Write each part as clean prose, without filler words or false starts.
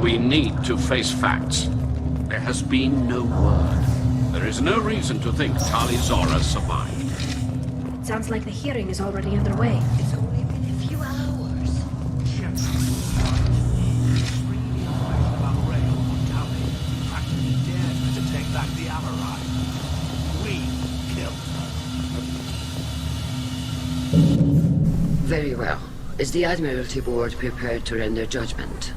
We need to face facts. There has been no word. There is no reason to think Tali Zora survived. Sounds like the hearing is already underway. It's only been a few hours. Practically dared to take back the Amarai. We killed her. Very well. Is the Admiralty Board prepared to render judgment?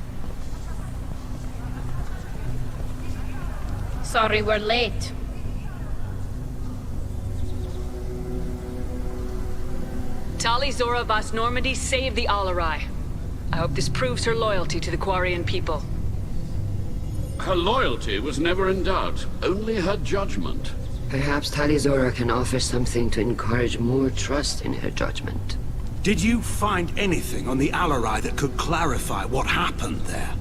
Sorry we're late. Tali Zora Vas Normandy saved the Alarai. I hope this proves her loyalty to the Quarian people. Her loyalty was never in doubt, only her judgment. Perhaps Tali Zora can offer something to encourage more trust in her judgment. Did you find anything on the Alarai that could clarify what happened there?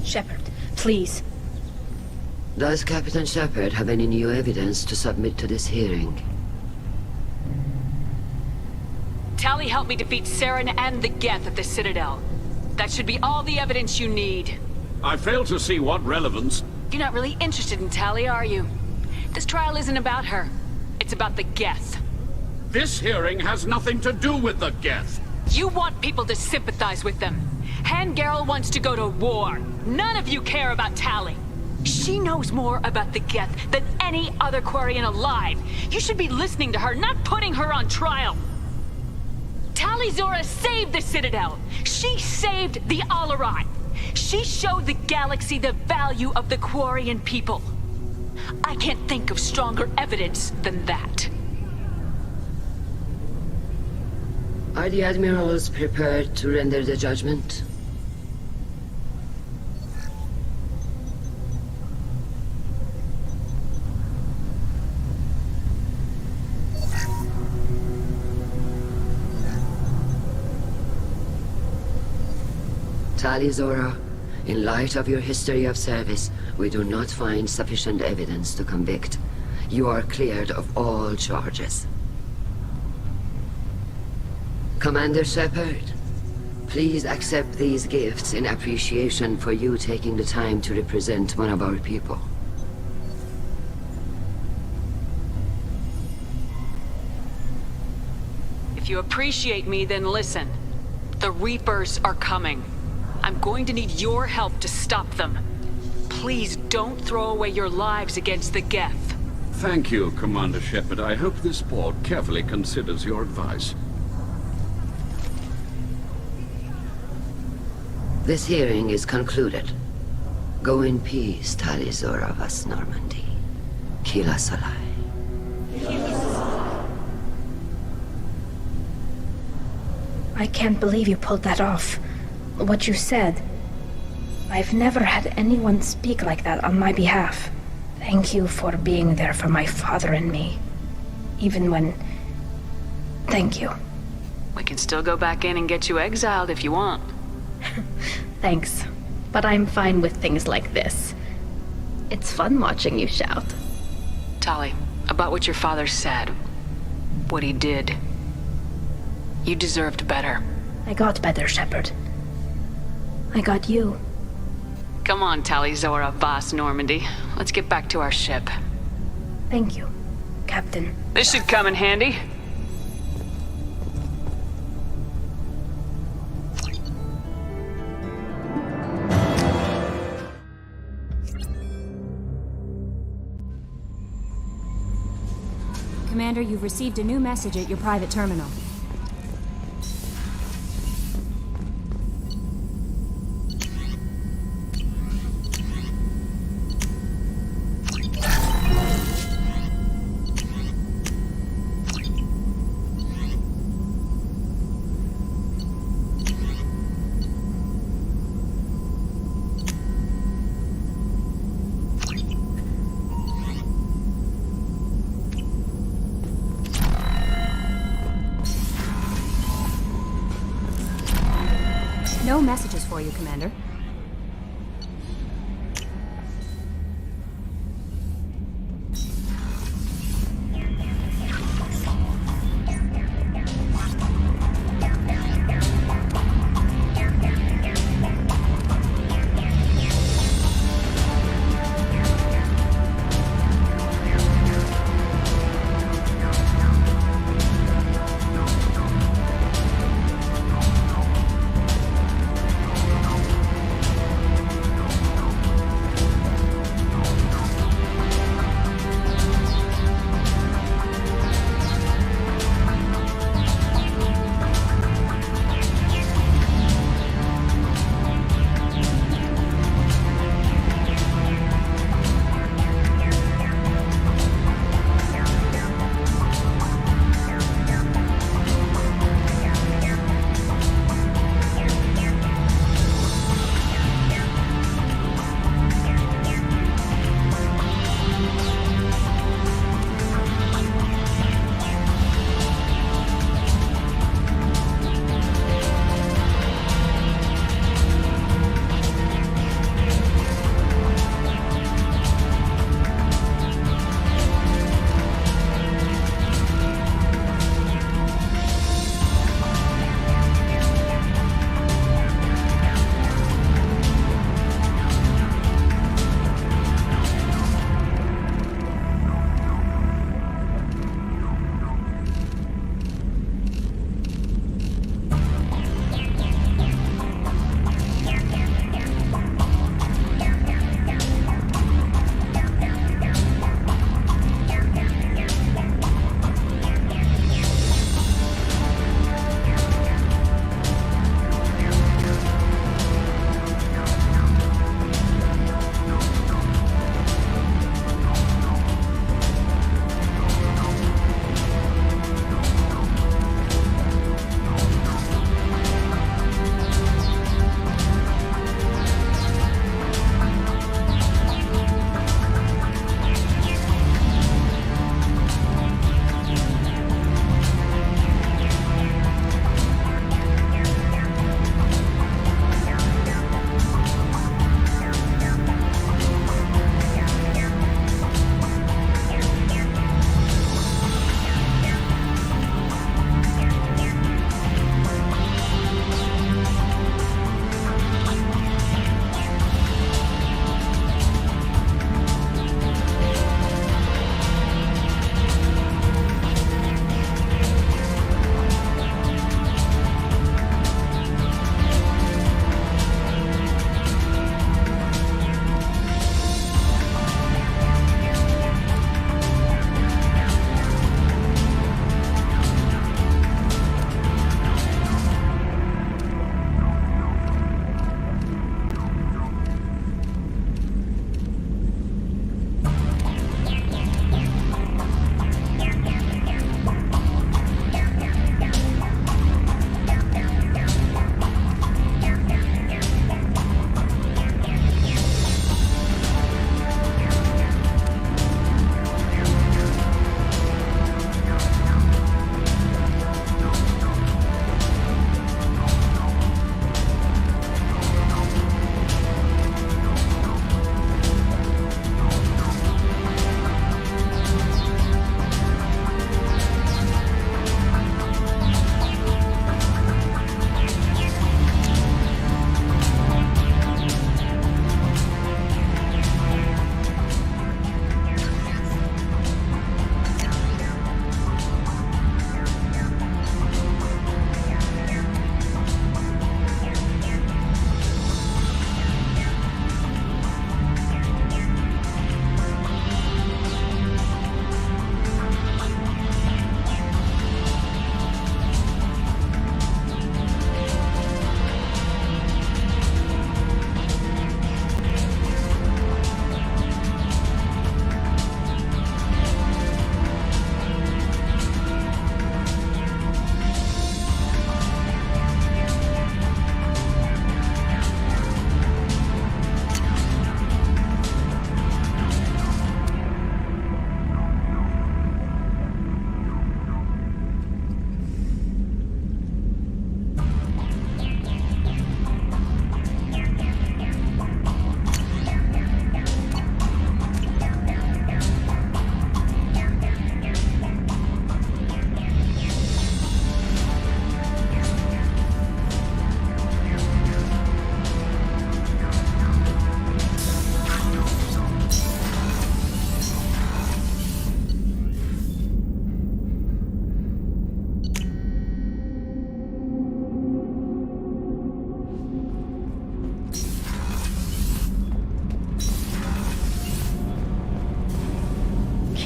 Shepard, please. Does Captain Shepard have any new evidence to submit to this hearing? Tali helped me defeat Saren and the Geth at the Citadel. That should be all the evidence you need. I fail to see what relevance... You're not really interested in Tali, are you? This trial isn't about her. It's about the Geth. This hearing has nothing to do with the Geth. You want people to sympathize with them. Hangarel wants to go to war. None of you care about Tali. She knows more about the Geth than any other Quarian alive. You should be listening to her, not putting her on trial. Tali Zora saved the Citadel. She saved the Alarai. She showed the galaxy the value of the Quarian people. I can't think of stronger evidence than that. Are the Admirals prepared to render the judgment? Tali Zora, in light of your history of service, we do not find sufficient evidence to convict. You are cleared of all charges. Commander Shepard, please accept these gifts in appreciation for you taking the time to represent one of our people. If you appreciate me, then listen. The Reapers are coming. I'm going to need your help to stop them. Please don't throw away your lives against the Geth. Thank you, Commander Shepard. I hope this board carefully considers your advice. This hearing is concluded. Go in peace, Tali Zora Vas Normandy. Kila Solai. I can't believe you pulled that off. What you said. I've never had anyone speak like that on my behalf. Thank you for being there for my father and me. Even when... Thank you. We can still go back in and get you exiled if you want. Thanks. But I'm fine with things like this. It's fun watching you shout. Tali, about what your father said. What he did. You deserved better. I got better, Shepard. I got you. Come on, Tali Zora Vas Normandy. Let's get back to our ship. Thank you, Captain. This should come in handy. Commander, you've received a new message at your private terminal. No messages for you, Commander.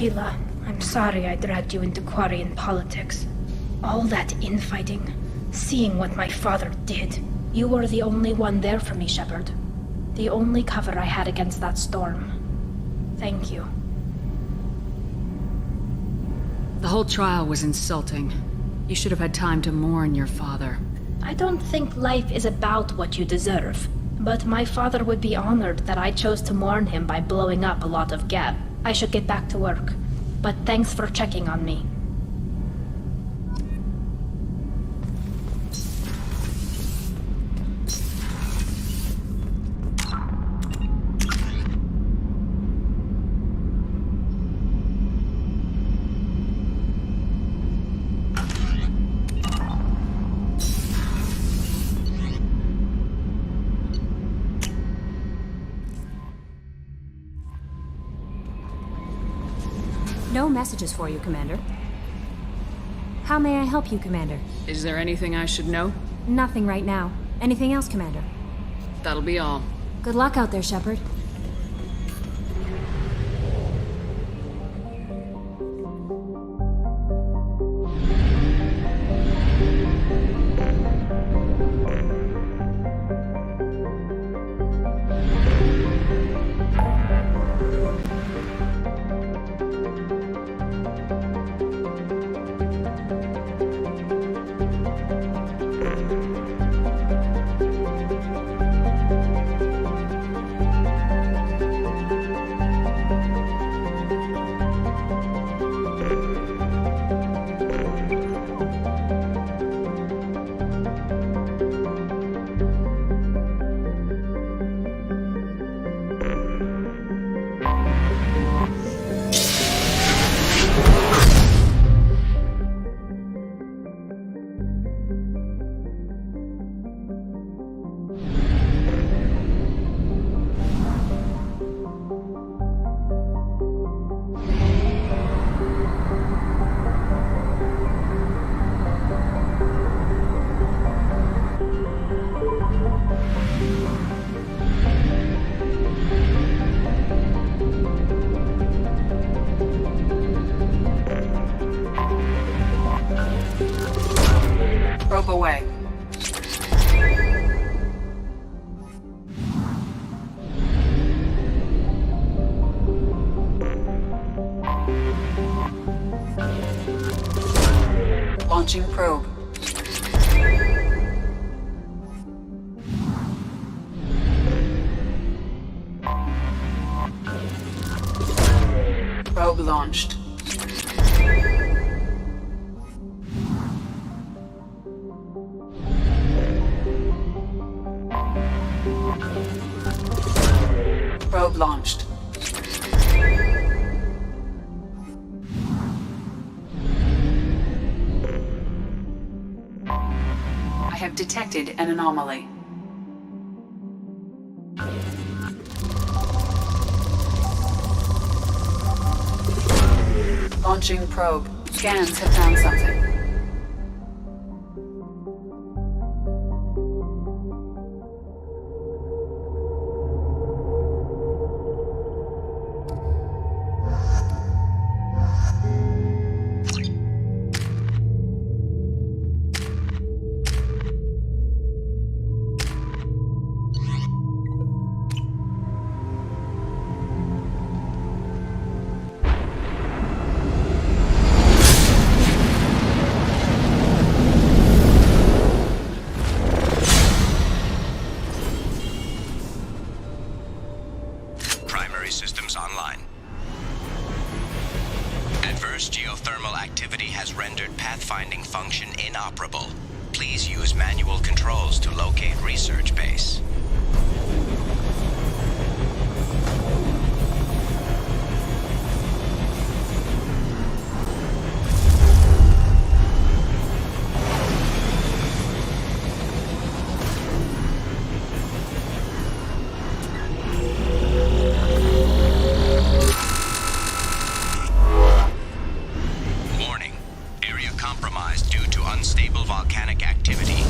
Kayla, I'm sorry I dragged you into Quarian politics. All that infighting, seeing what my father did. You were the only one there for me, Shepard. The only cover I had against that storm. Thank you. The whole trial was insulting. You should have had time to mourn your father. I don't think life is about what you deserve, but my father would be honored that I chose to mourn him by blowing up a lot of Geb. I should get back to work, but thanks for checking on me. No messages for you, Commander. How may I help you, Commander? Is there anything I should know? Nothing right now. Anything else, Commander? That'll be all. Good luck out there, Shepard. Probe away. Launching probe. Probe launched. Probe launched. I have detected an anomaly. Launching probe. Scans have found something. Systems online. Adverse geothermal activity has rendered pathfinding function inoperable. Please use manual controls to locate research base. Unstable volcanic activity.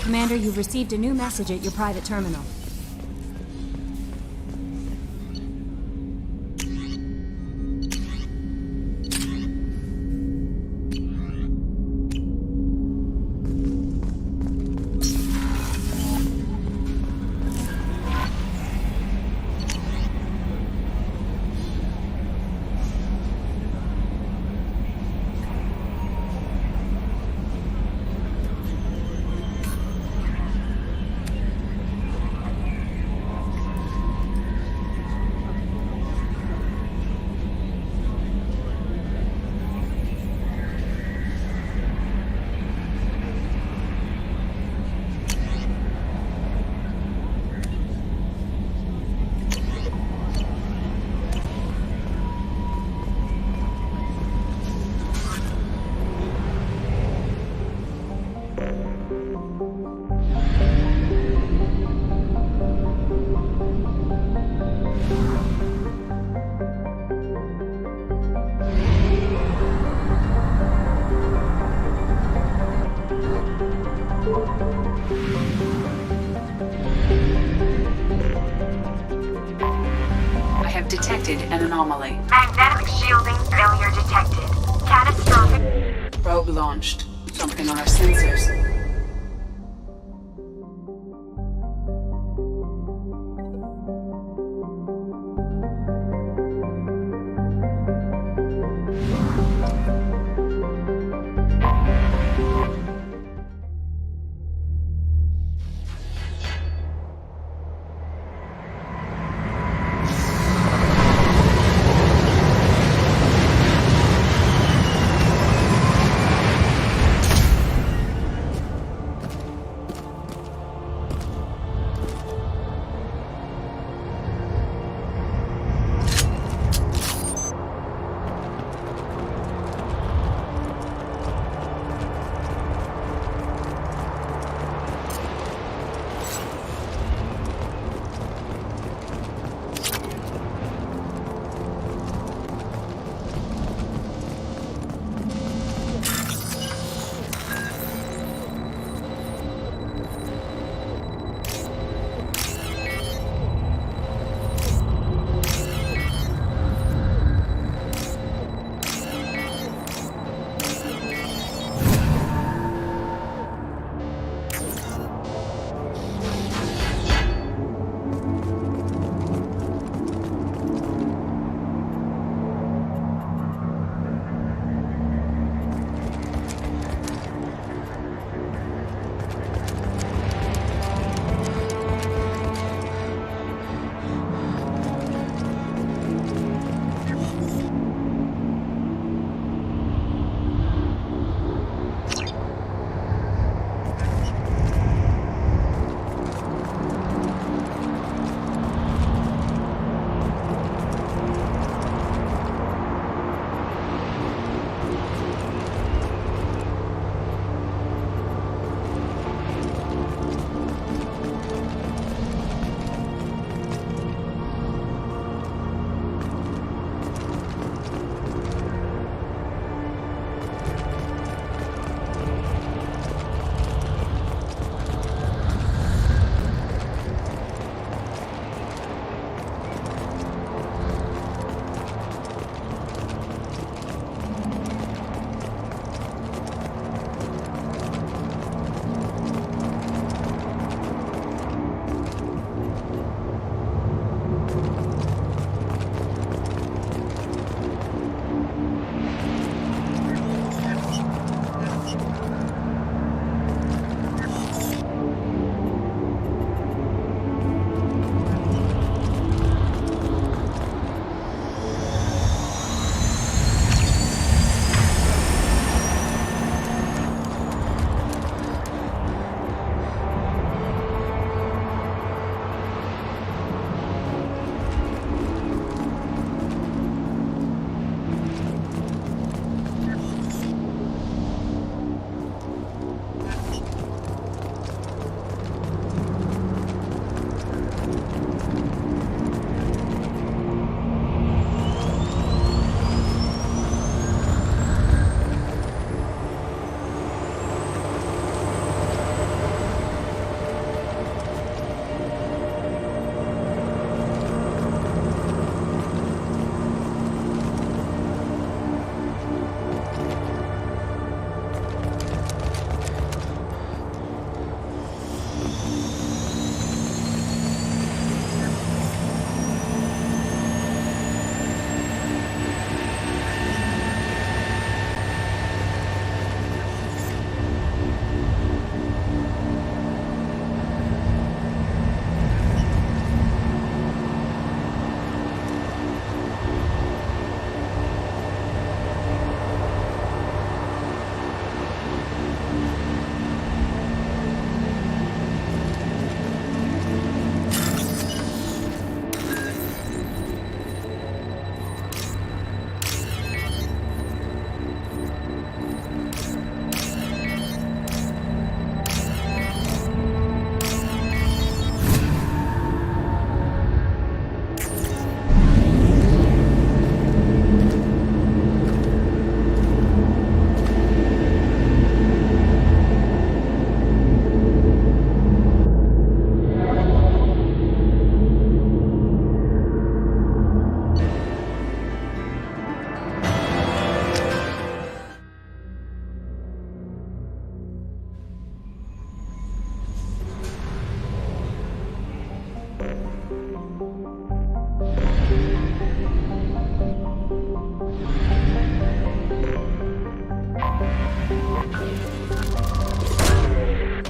Commander, you've received a new message at your private terminal. I have detected an anomaly. Magnetic shielding failure detected. Catastrophic. Probe launched. Something on our sensors.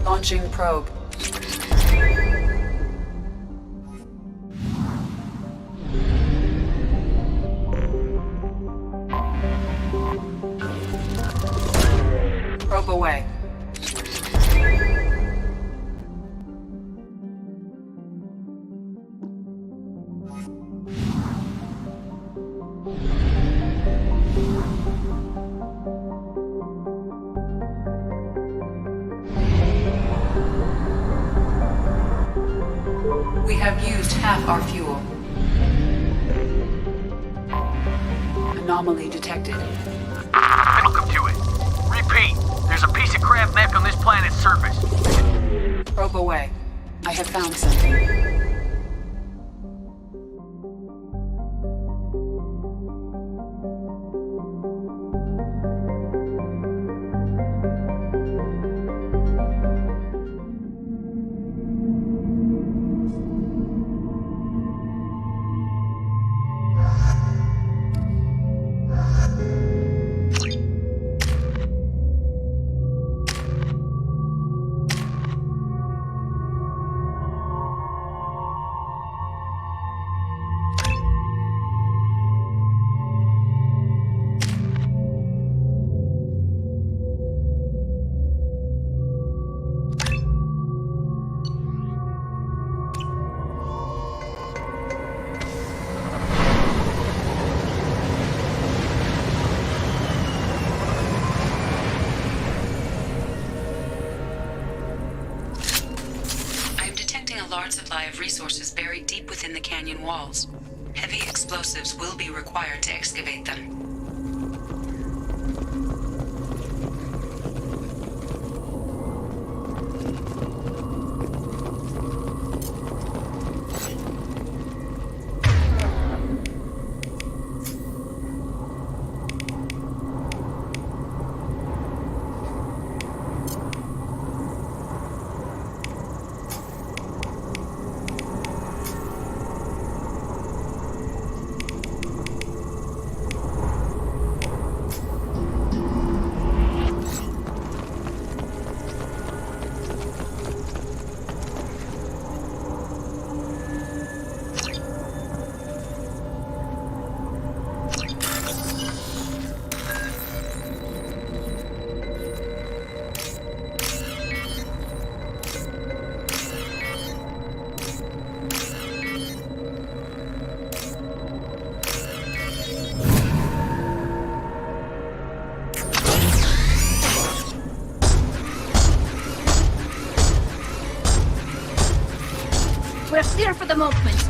Launching probe. Probe away. We have used half our fuel. Anomaly detected. Welcome to it. Repeat, there's a piece of crap mech on this planet's surface. Probe away. I have found something. Supply of resources buried deep within the canyon walls. Heavy explosives will be required to excavate them. We're clear for the movement.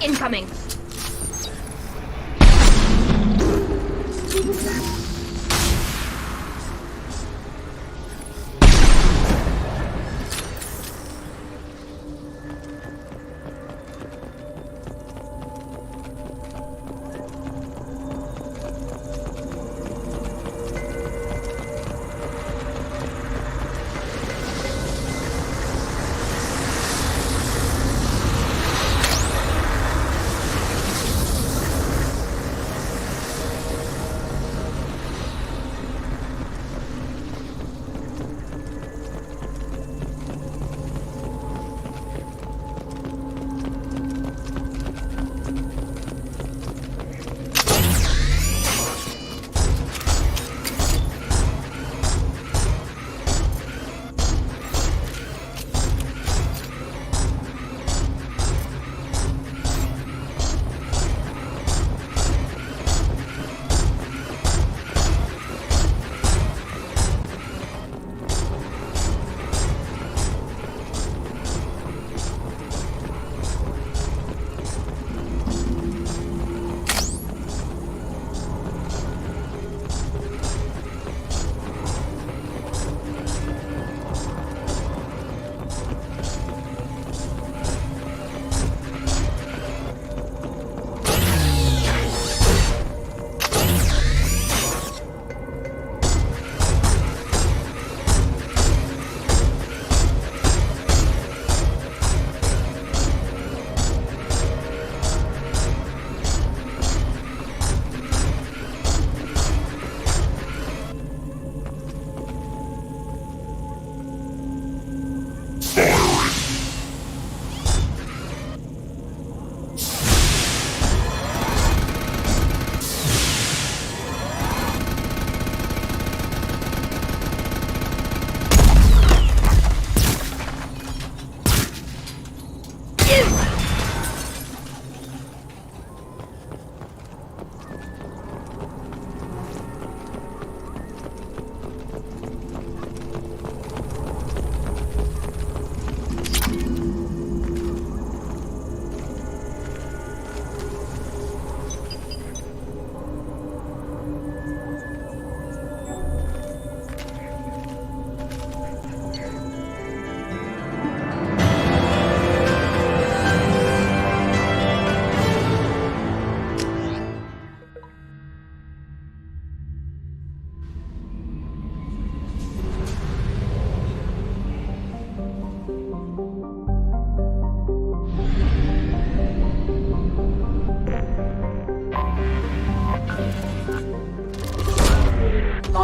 Incoming.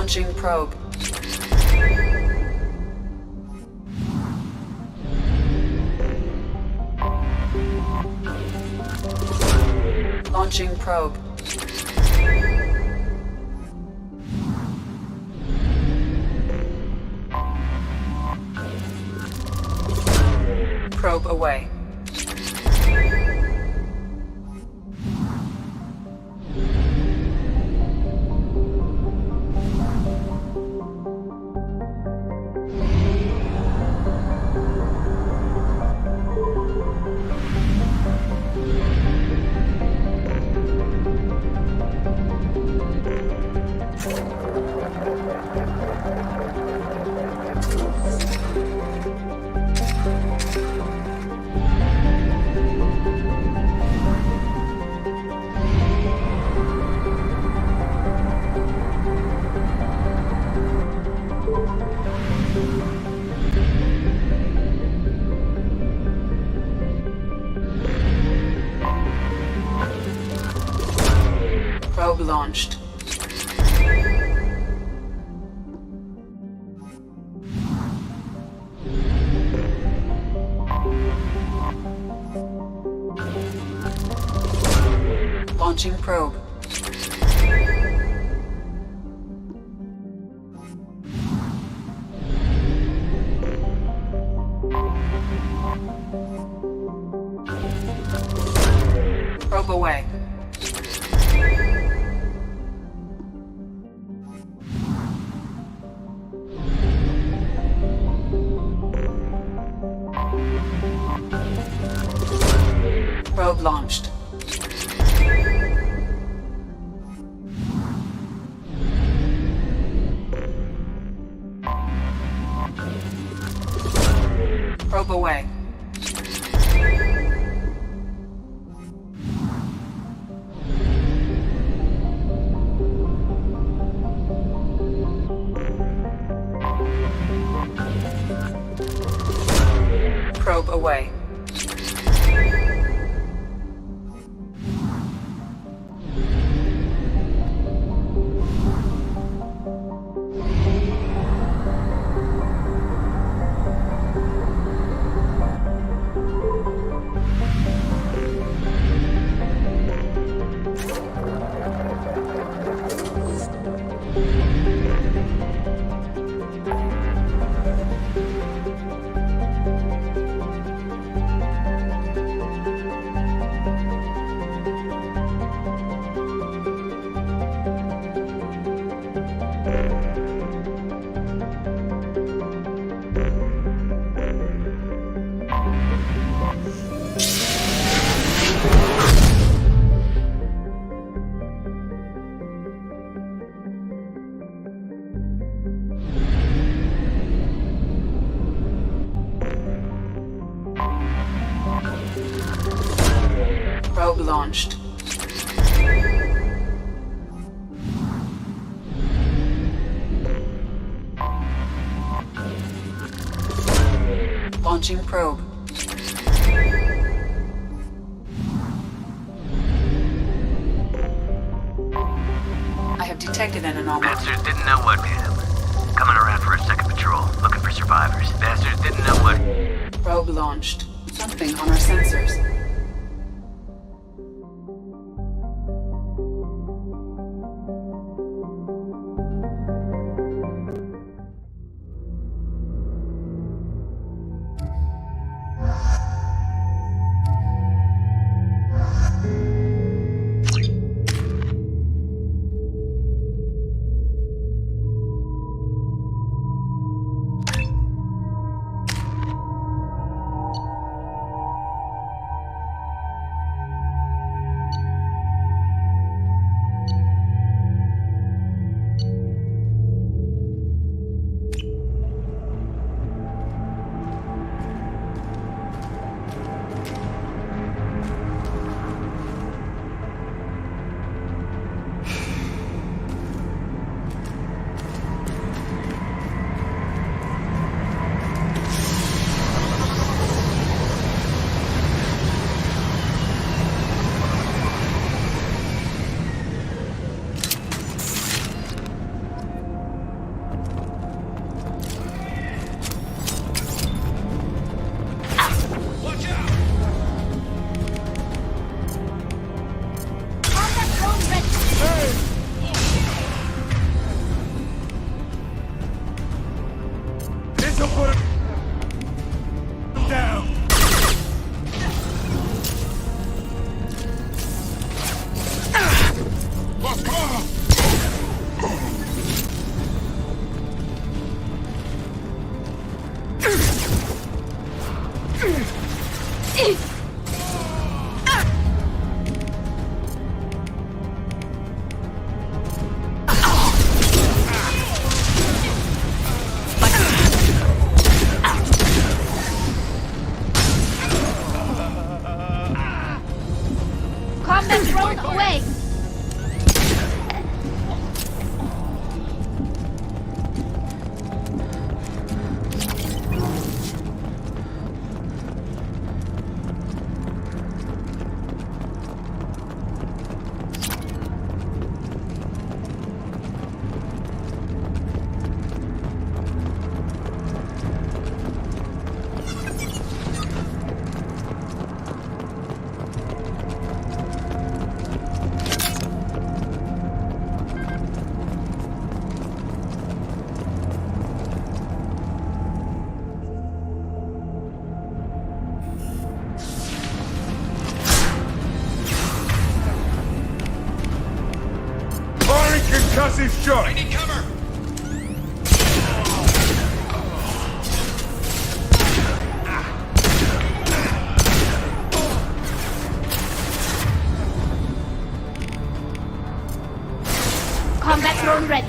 Launching probe. Launching probe. Probe away. Probe launched. Launching probe. Probe away. Probe launched. Probe away. Probe away. Probe launched. Launching probe. I have detected an anomaly. Bastards didn't know what hit him. Coming around for a second patrol, looking for survivors. Bastards didn't know what... Probe launched. Something on our sensors. Combat drone away! Concussive shot! I need cover! Combat drone ready.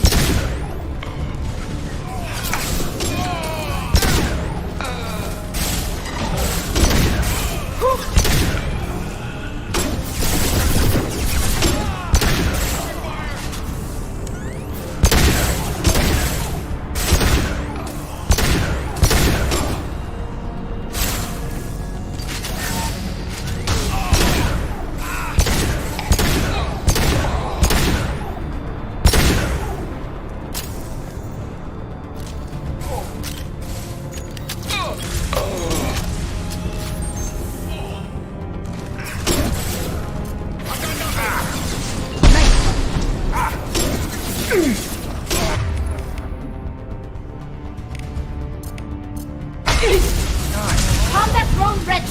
Combat drone ready.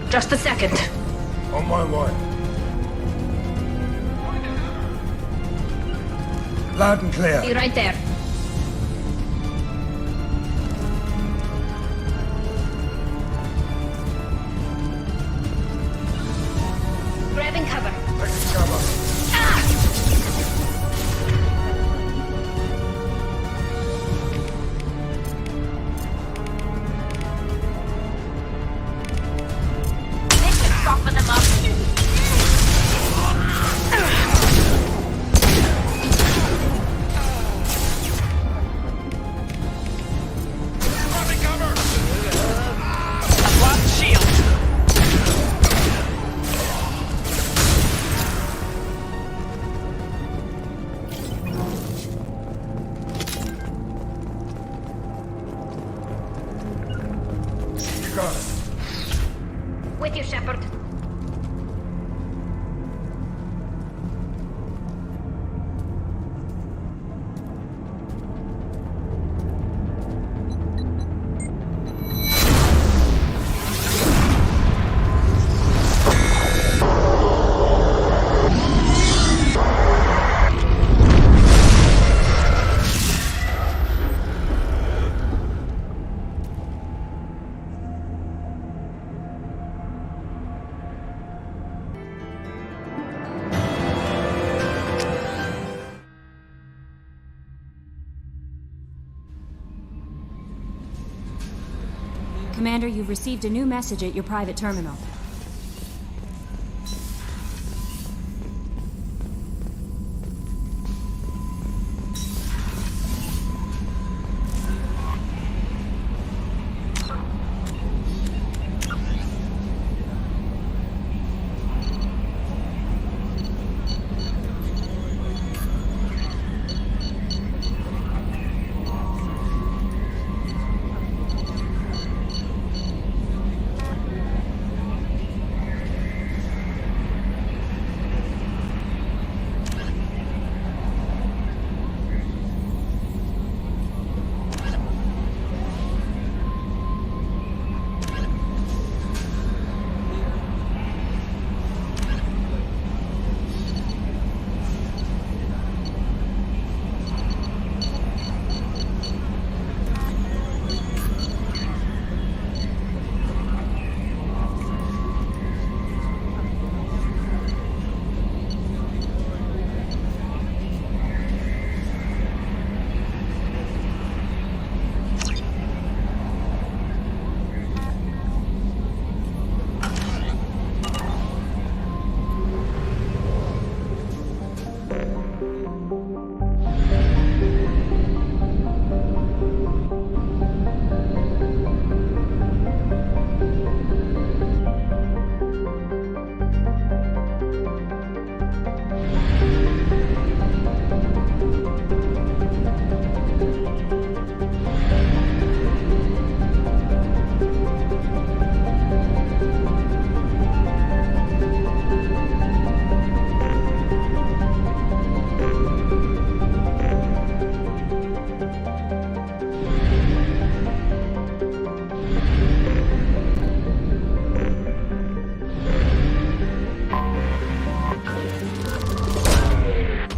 Just a second. On my way. Loud and clear. Be right there. Grabbing cover. Taking cover. Soften them up. Shepard. Commander, you've received a new message at your private terminal.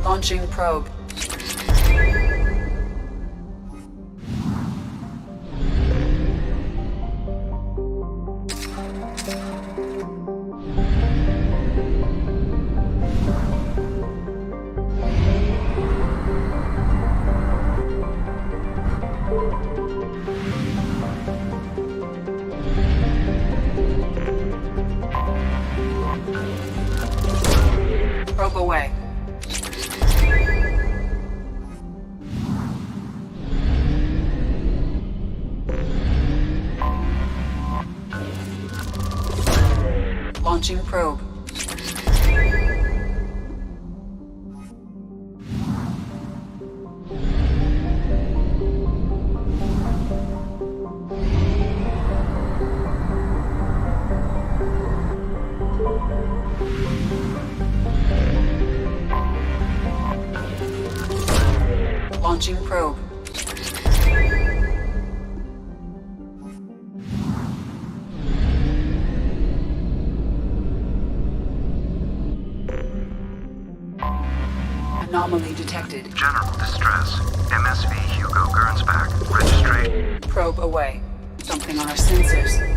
Launching probe. Probe away. Launching probe. Launching probe. Anomaly detected. General distress. MSV Hugo Gernsback. Registration. Probe away. Something on our sensors.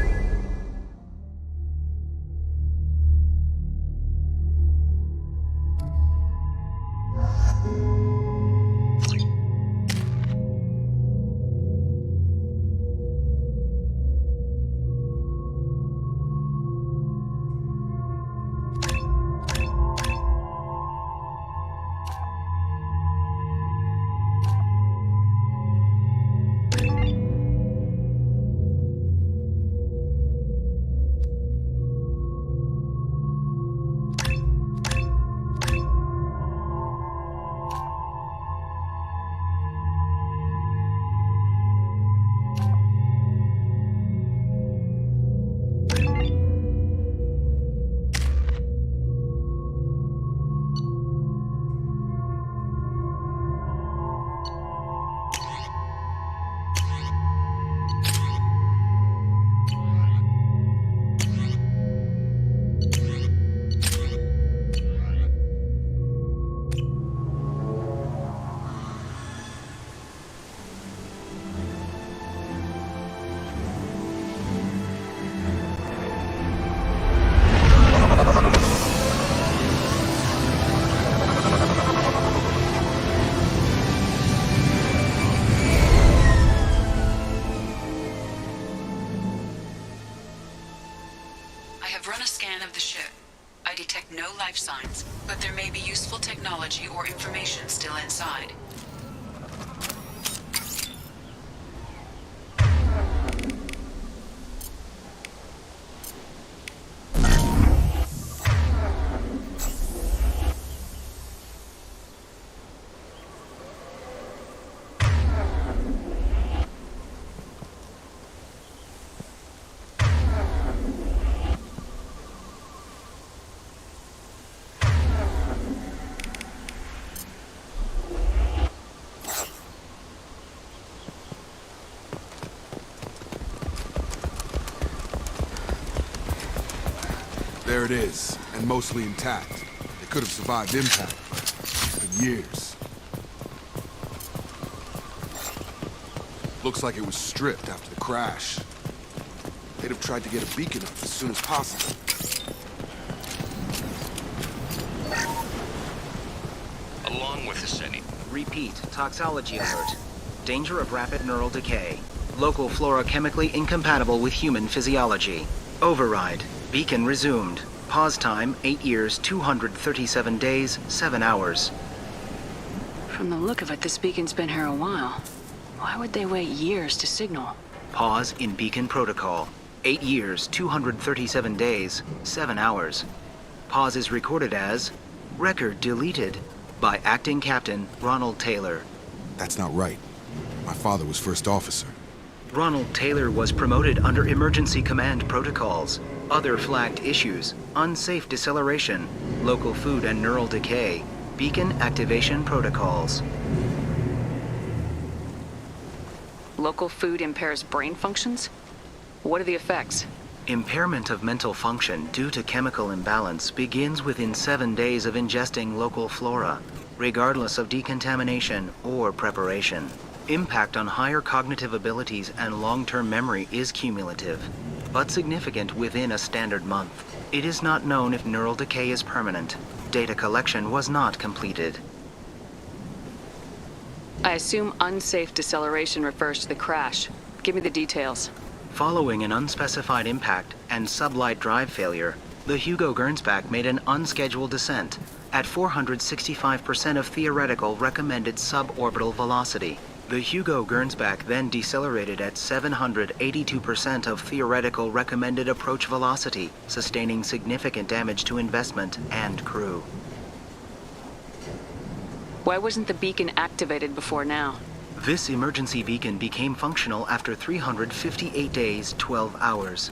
life signs, but there may be useful technology or information still inside. There it is, and mostly intact. It could have survived impact, but for years. Looks like it was stripped after the crash. They'd have tried to get a beacon up as soon as possible. Along with the city. Repeat, toxology alert. Danger of rapid neural decay. Local flora chemically incompatible with human physiology. Override. Beacon resumed. Pause time, 8 years, 237 days, 7 hours. From the look of it, this beacon's been here a while. Why would they wait years to signal? Pause in beacon protocol. 8 years, 237 days, 7 hours. Pause is recorded as record deleted by Acting Captain Ronald Taylor. That's not right. My father was first officer. Ronald Taylor was promoted under emergency command protocols. Other flagged issues: unsafe deceleration, local food and neural decay, beacon activation protocols. Local food impairs brain functions? What are the effects? Impairment of mental function due to chemical imbalance begins within 7 days of ingesting local flora, regardless of decontamination or preparation. Impact on higher cognitive abilities and long-term memory is cumulative, but significant within a standard month. It is not known if neural decay is permanent. Data collection was not completed. I assume unsafe deceleration refers to the crash. Give me the details. Following an unspecified impact and sublight drive failure, the Hugo Gernsback made an unscheduled descent at 465% of theoretical recommended suborbital velocity. The Hugo Gernsback then decelerated at 782% of theoretical recommended approach velocity, sustaining significant damage to investment and crew. Why wasn't the beacon activated before now? This emergency beacon became functional after 358 days, 12 hours,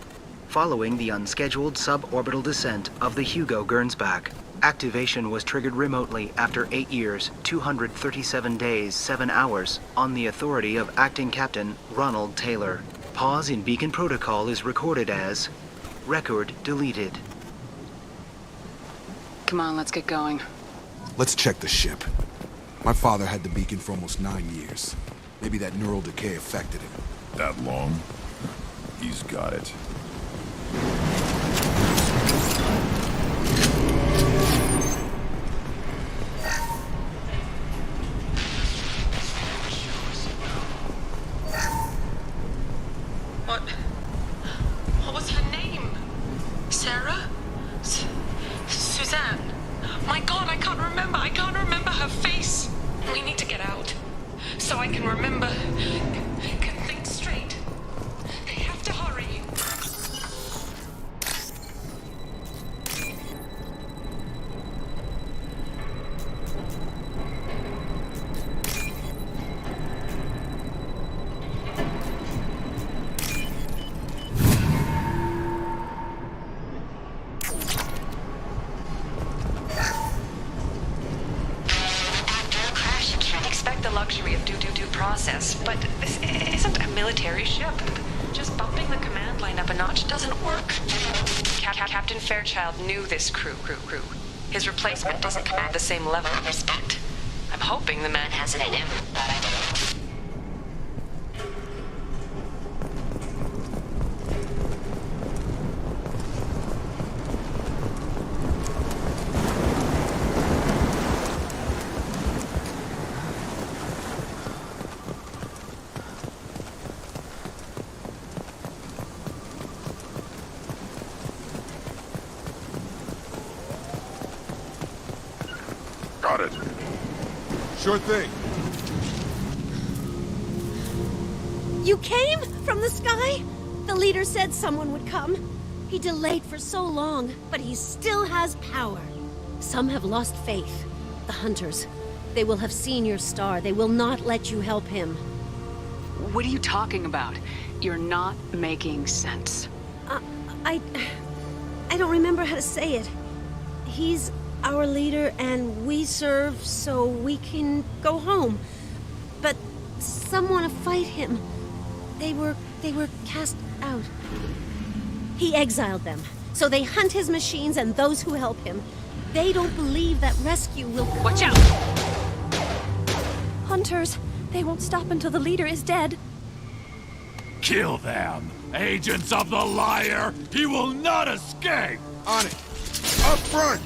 following the unscheduled suborbital descent of the Hugo Gernsback. Activation was triggered remotely after 8 years, 237 days, 7 hours, on the authority of Acting Captain Ronald Taylor. Pause in beacon protocol is recorded as record deleted. Come on, let's get going. Let's check the ship. My father had the beacon for almost 9 years. Maybe that neural decay affected him. That long? He's got it. What was her name? Sarah? Suzanne? My God, I can't remember. I can't remember her face. We need to get out. So I can remember. Can think straight. They have to hurry. But this isn't a military ship. Just bumping the command line up a notch doesn't work. Captain Fairchild knew this crew. His replacement doesn't command the same level of respect. I'm hoping the man has it in him, but I don't. Sure thing. You came from the sky? The leader said someone would come. He delayed for so long, but he still has power. Some have lost faith. The Hunters. They will have seen your star. They will not let you help him. What are you talking about? You're not making sense. I don't remember how to say it. He's our leader and we serve so we can go home. But some want to fight him. They were cast out. He exiled them, so they hunt his machines and those who help him. They don't believe that rescue will come. Watch out! Hunters, they won't stop until the leader is dead. Kill them! Agents of the liar! He will not escape! On it. Up front!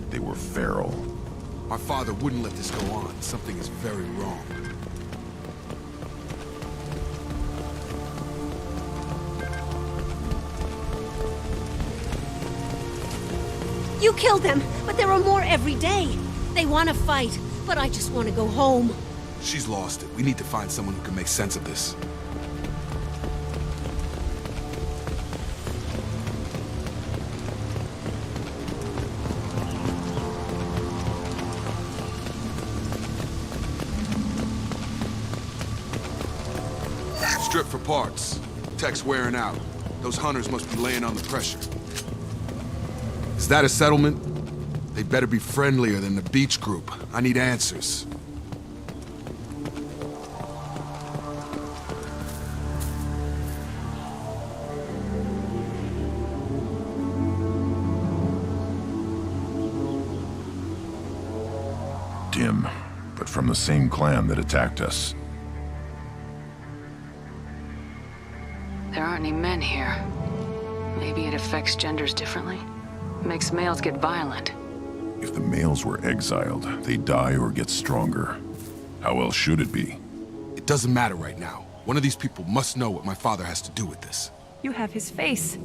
They were feral. My father wouldn't let this go on. Something is very wrong. You killed them, but there are more every day. They want to fight, but I just want to go home. She's lost it. We need to find someone who can make sense of this. Strip for parts. Tech's wearing out. Those hunters must be laying on the pressure. Is that a settlement? They better be friendlier than the beach group. I need answers. Dim, but from the same clan that attacked us. There aren't any men here. Maybe it affects genders differently. Makes males get violent. If the males were exiled, they die or get stronger. How else should it be? It doesn't matter right now. One of these people must know what my father has to do with this. You have his face.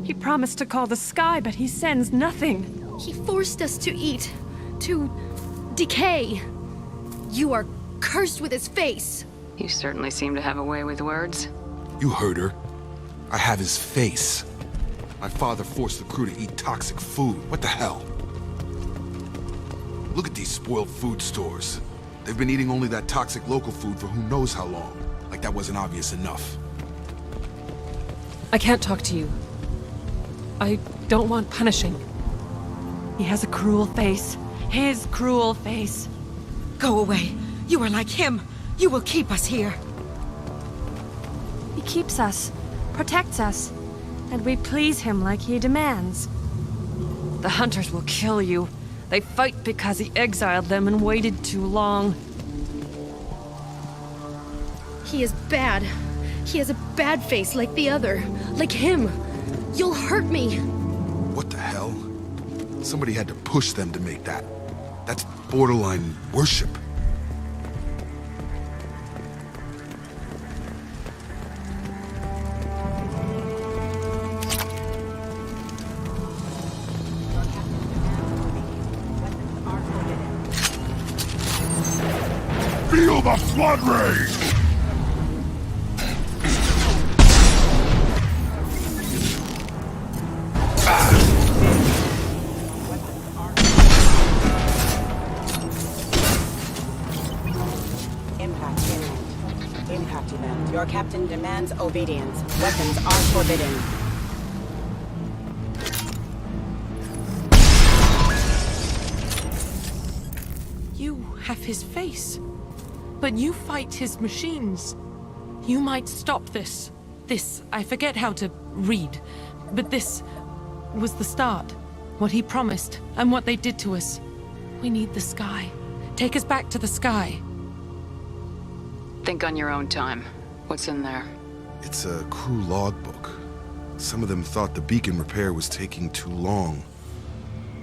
He promised to call the sky, but he sends nothing. He forced us to eat, to decay. You are cursed with his face. You certainly seem to have a way with words. You heard her. I have his face. My father forced the crew to eat toxic food. What the hell? Look at these spoiled food stores. They've been eating only that toxic local food for who knows how long. Like that wasn't obvious enough. I can't talk to you. I don't want punishing. He has a cruel face. His cruel face. Go away. You are like him. You will keep us here. He keeps us, protects us, and we please him like he demands. The hunters will kill you. They fight because he exiled them and waited too long. He is bad. He has a bad face like the other. Like him. You'll hurt me. What the hell? Somebody had to push them to make that. That's borderline worship. Feel the flood rage! Impact imminent. Impact event. Your captain demands obedience. Weapons are forbidden. You have his face, but you fight his machines. You might stop this. This, I forget how to read, but this was the start. What he promised, and what they did to us. We need the sky. Take us back to the sky. Think on your own time. What's in there? It's a crew logbook. Some of them thought the beacon repair was taking too long.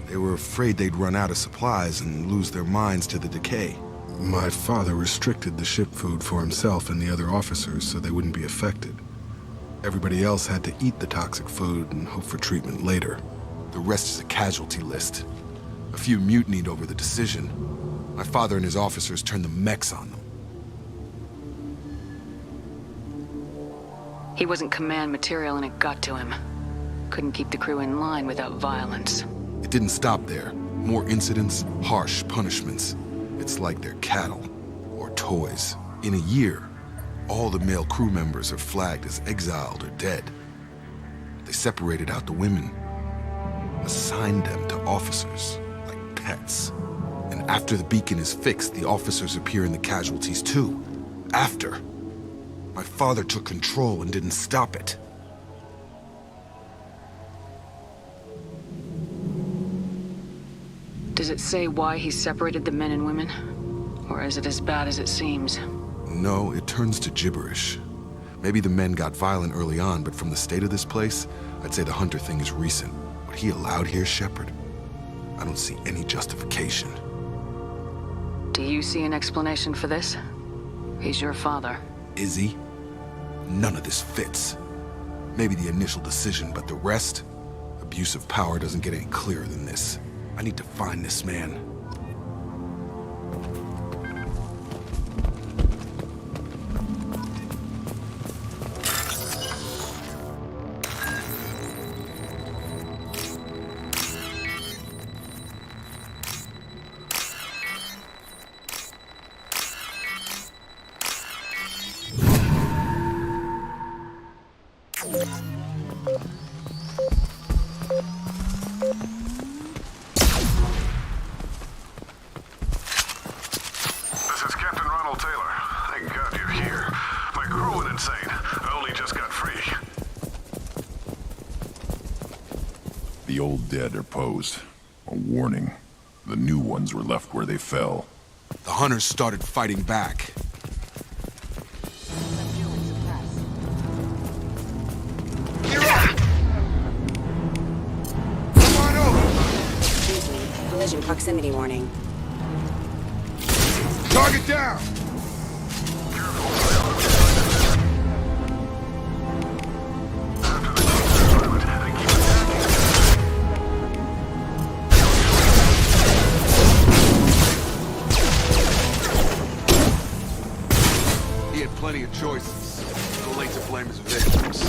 They were afraid they'd run out of supplies and lose their minds to the decay. My father restricted the ship food for himself and the other officers so they wouldn't be affected. Everybody else had to eat the toxic food and hope for treatment later. The rest is a casualty list. A few mutinied over the decision. My father and his officers turned the mechs on them. He wasn't command material and it got to him. Couldn't keep the crew in line without violence. It didn't stop there. More incidents, harsh punishments. It's like they're cattle or toys. In a year, all the male crew members are flagged as exiled or dead. They separated out the women, assigned them to officers like pets. And after the beacon is fixed, the officers appear in the casualties too. After. My father took control and didn't stop it. Does it say why he separated the men and women? Or is it as bad as it seems? No, it turns to gibberish. Maybe the men got violent early on, but from the state of this place, I'd say the Hunter thing is recent. What he allowed here, Shepard, I don't see any justification. Do you see an explanation for this? He's your father. Is he? None of this fits. Maybe the initial decision, but the rest? Abuse of power doesn't get any clearer than this. I need to find this man. The old dead are posed. A warning. The new ones were left where they fell. The Hunters started fighting back. Excuse me. Collision proximity warning. Target down! Plenty of choices. Too late to blame his victims.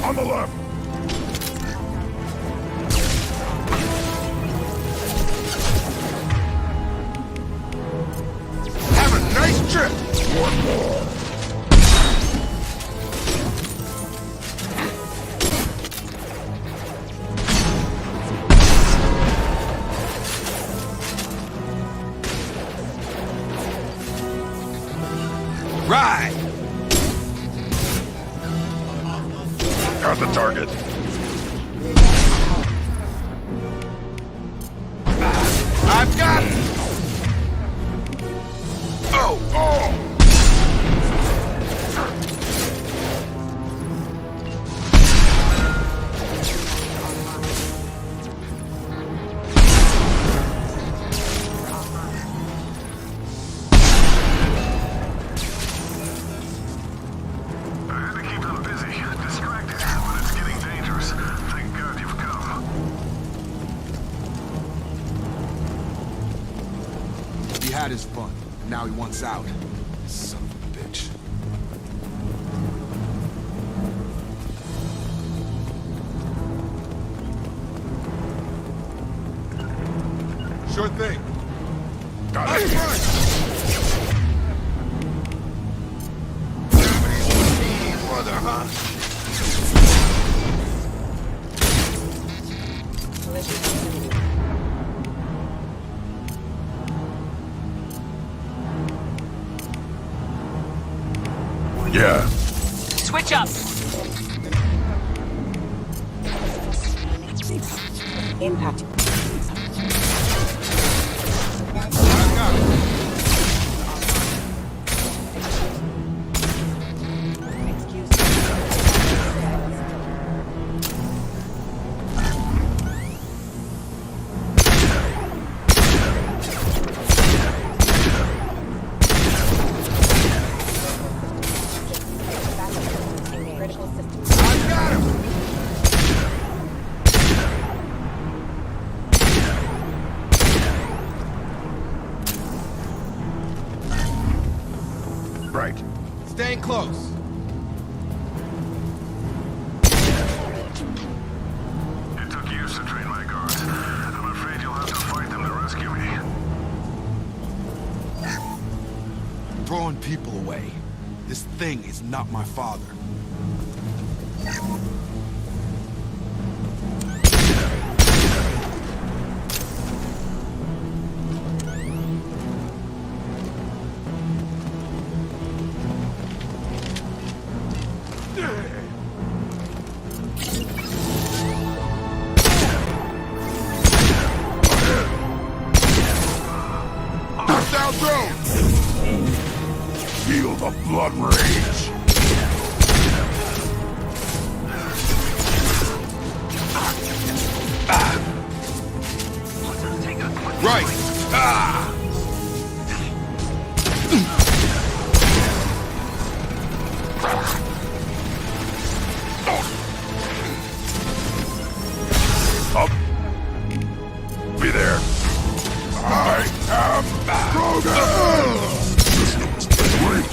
On the left! Have a nice trip! One more. Right! Got the target. I've got it! Oh! Oh! Had his fun. Now he wants out. Son of a bitch. Sure thing. Got it. Mother, huh? Yeah. Switch up. Impact. Right. Staying close. It took years to train my guards. I'm afraid you'll have to fight them to rescue me. Throwing people away. This thing is not my father. Feel the blood rage. Right. Ah. Up. Be there. I am Krogan. Systems break.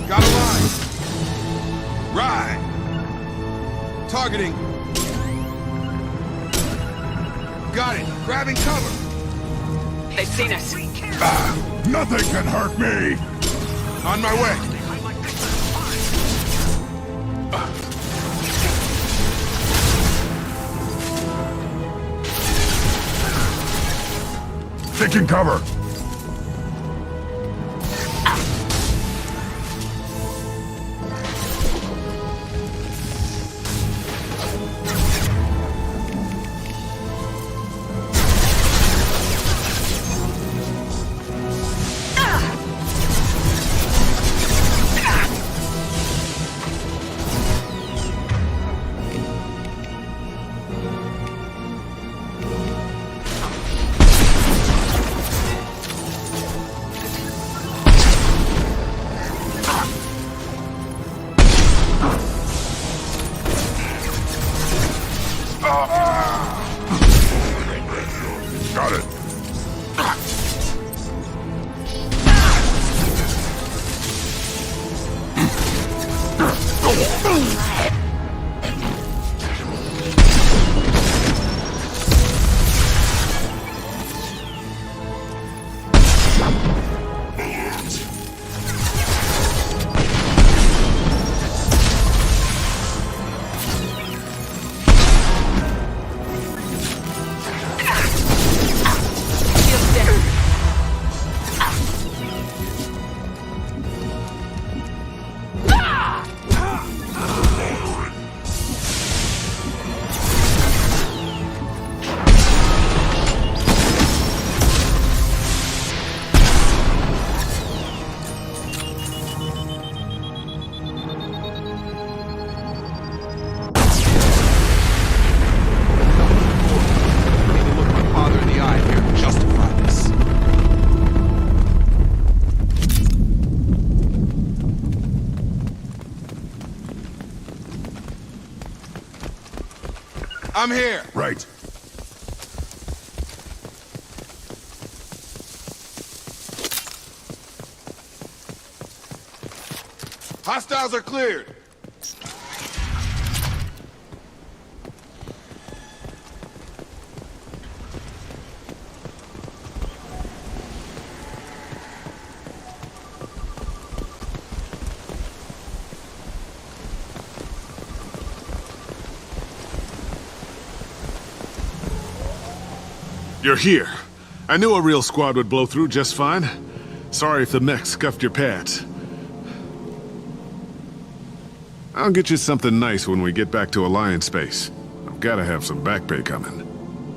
Got a line. Right. Targeting. Got it. Grabbing cover. They've seen us. Nothing can hurt me. On my way. Taking cover. I'm here. Right. Hostiles are cleared. You're here. I knew a real squad would blow through just fine. Sorry if the mech scuffed your pads. I'll get you something nice when we get back to Alliance base. I've gotta have some back pay coming.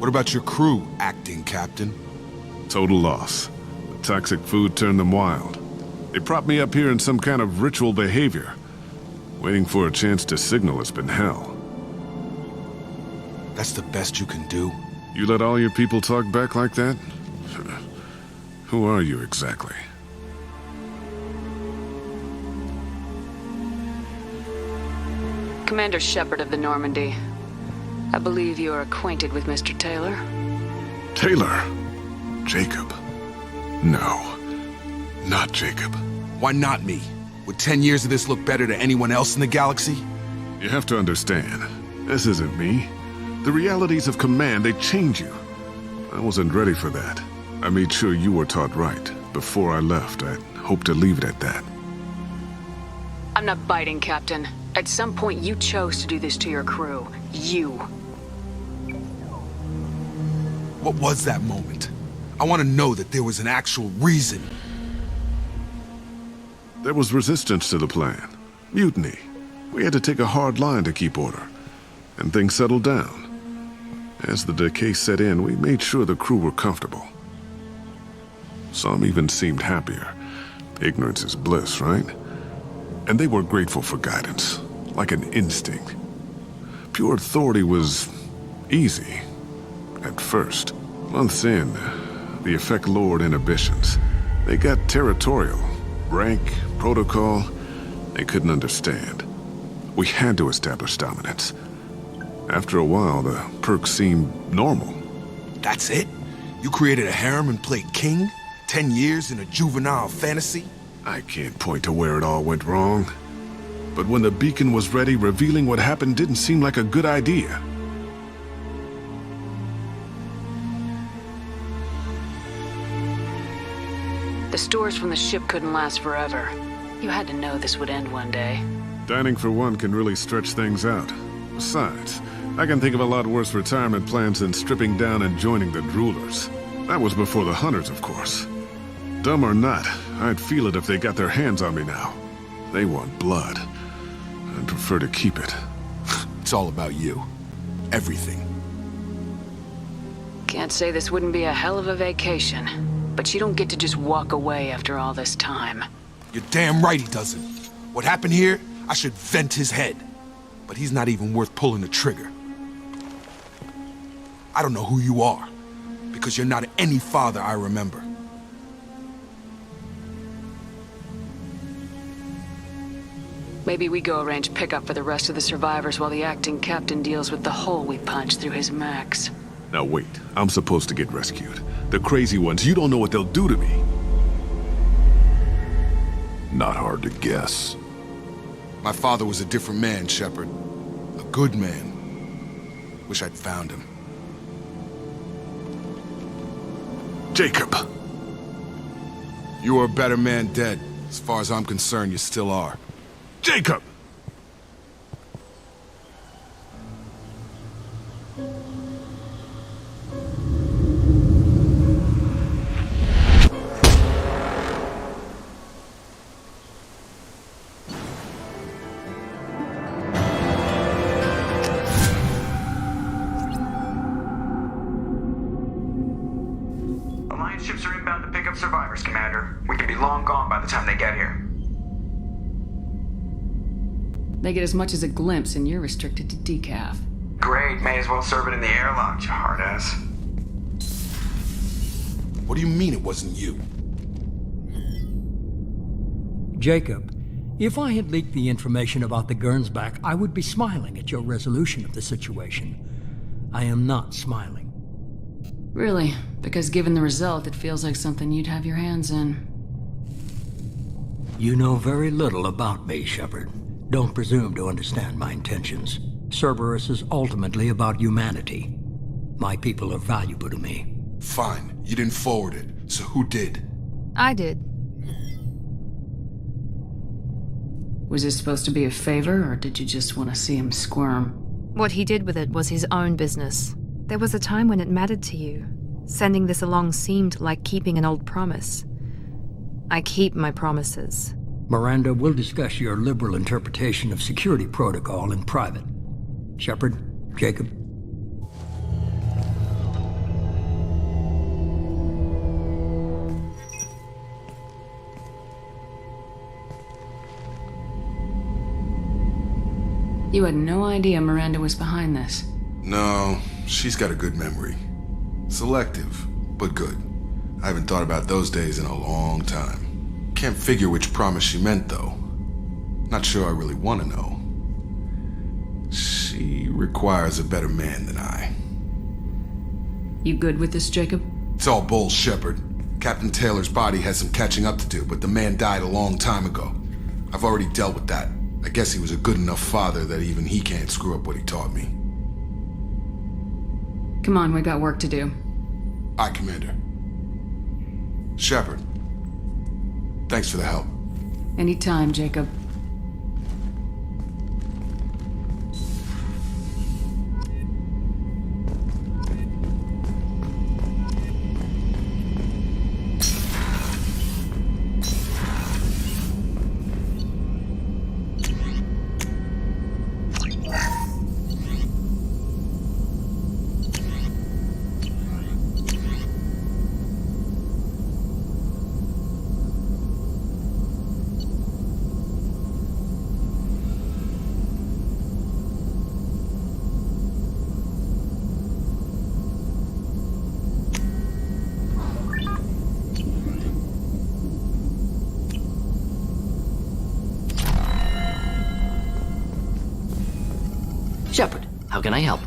What about your crew, acting captain? Total loss. The toxic food turned them wild. They propped me up here in some kind of ritual behavior. Waiting for a chance to signal has been hell. That's the best you can do? You let all your people talk back like that? Who are you exactly? Commander Shepard of the Normandy. I believe you are acquainted with Mr. Taylor. Taylor? Jacob? No. Not Jacob. Why not me? Would 10 years of this look better to anyone else in the galaxy? You have to understand, this isn't me. The realities of command, they change you. I wasn't ready for that. I made sure you were taught right. Before I left, I hoped to leave it at that. I'm not biting, Captain. At some point, you chose to do this to your crew. You. What was that moment? I want to know that there was an actual reason. There was resistance to the plan. Mutiny. We had to take a hard line to keep order. And things settled down. As the decay set in, we made sure the crew were comfortable. Some even seemed happier. Ignorance is bliss, right? And they were grateful for guidance, like an instinct. Pure authority was easy, at first. Months in, the effect lowered inhibitions. They got territorial. Rank, protocol, they couldn't understand. We had to establish dominance. After a while, the perks seemed normal. That's it? You created a harem and played king? 10 years in a juvenile fantasy? I can't point to where it all went wrong. But when the beacon was ready, revealing what happened didn't seem like a good idea. The stores from the ship couldn't last forever. You had to know this would end one day. Dining for one can really stretch things out. Besides, I can think of a lot worse retirement plans than stripping down and joining the Droolers. That was before the Hunters, of course. Dumb or not, I'd feel it if they got their hands on me now. They want blood. I'd prefer to keep it. It's all about you. Everything. Can't say this wouldn't be a hell of a vacation, but you don't get to just walk away after all this time. You're damn right he doesn't. What happened here, I should vent his head. But he's not even worth pulling the trigger. I don't know who you are, because you're not any father I remember. Maybe we go arrange pickup for the rest of the survivors while the acting captain deals with the hole we punched through his max. Now wait, I'm supposed to get rescued. The crazy ones, you don't know what they'll do to me. Not hard to guess. My father was a different man, Shepard. A good man. Wish I'd found him. Jacob! You were a better man dead. As far as I'm concerned, you still are. Jacob! Alliance ships are inbound to pick up survivors, Commander. We can be long gone by the time they get here. They get as much as a glimpse, and you're restricted to decaf. Great, may as well serve it in the airlock, you hard ass. What do you mean it wasn't you? Jacob, if I had leaked the information about the Gernsback, I would be smiling at your resolution of the situation. I am not smiling. Really? Because given the result, it feels like something you'd have your hands in. You know very little about me, Shepard. Don't presume to understand my intentions. Cerberus is ultimately about humanity. My people are valuable to me. Fine. You didn't forward it, so who did? I did. Was this supposed to be a favor, or did you just want to see him squirm? What he did with it was his own business. There was a time when it mattered to you. Sending this along seemed like keeping an old promise. I keep my promises. Miranda, we'll discuss your liberal interpretation of security protocol in private. Shepard, Jacob. You had no idea Miranda was behind this. No, she's got a good memory. Selective, but good. I haven't thought about those days in a long time. Can't figure which promise she meant, though. Not sure I really want to know. She requires a better man than I. You good with this, Jacob? It's all bull, Shepard. Captain Taylor's body has some catching up to do, but the man died a long time ago. I've already dealt with that. I guess he was a good enough father that even he can't screw up what he taught me. Come on, we got work to do. Aye, Commander. Shepard. Thanks for the help. Anytime, Jacob. Shepard, how can I help?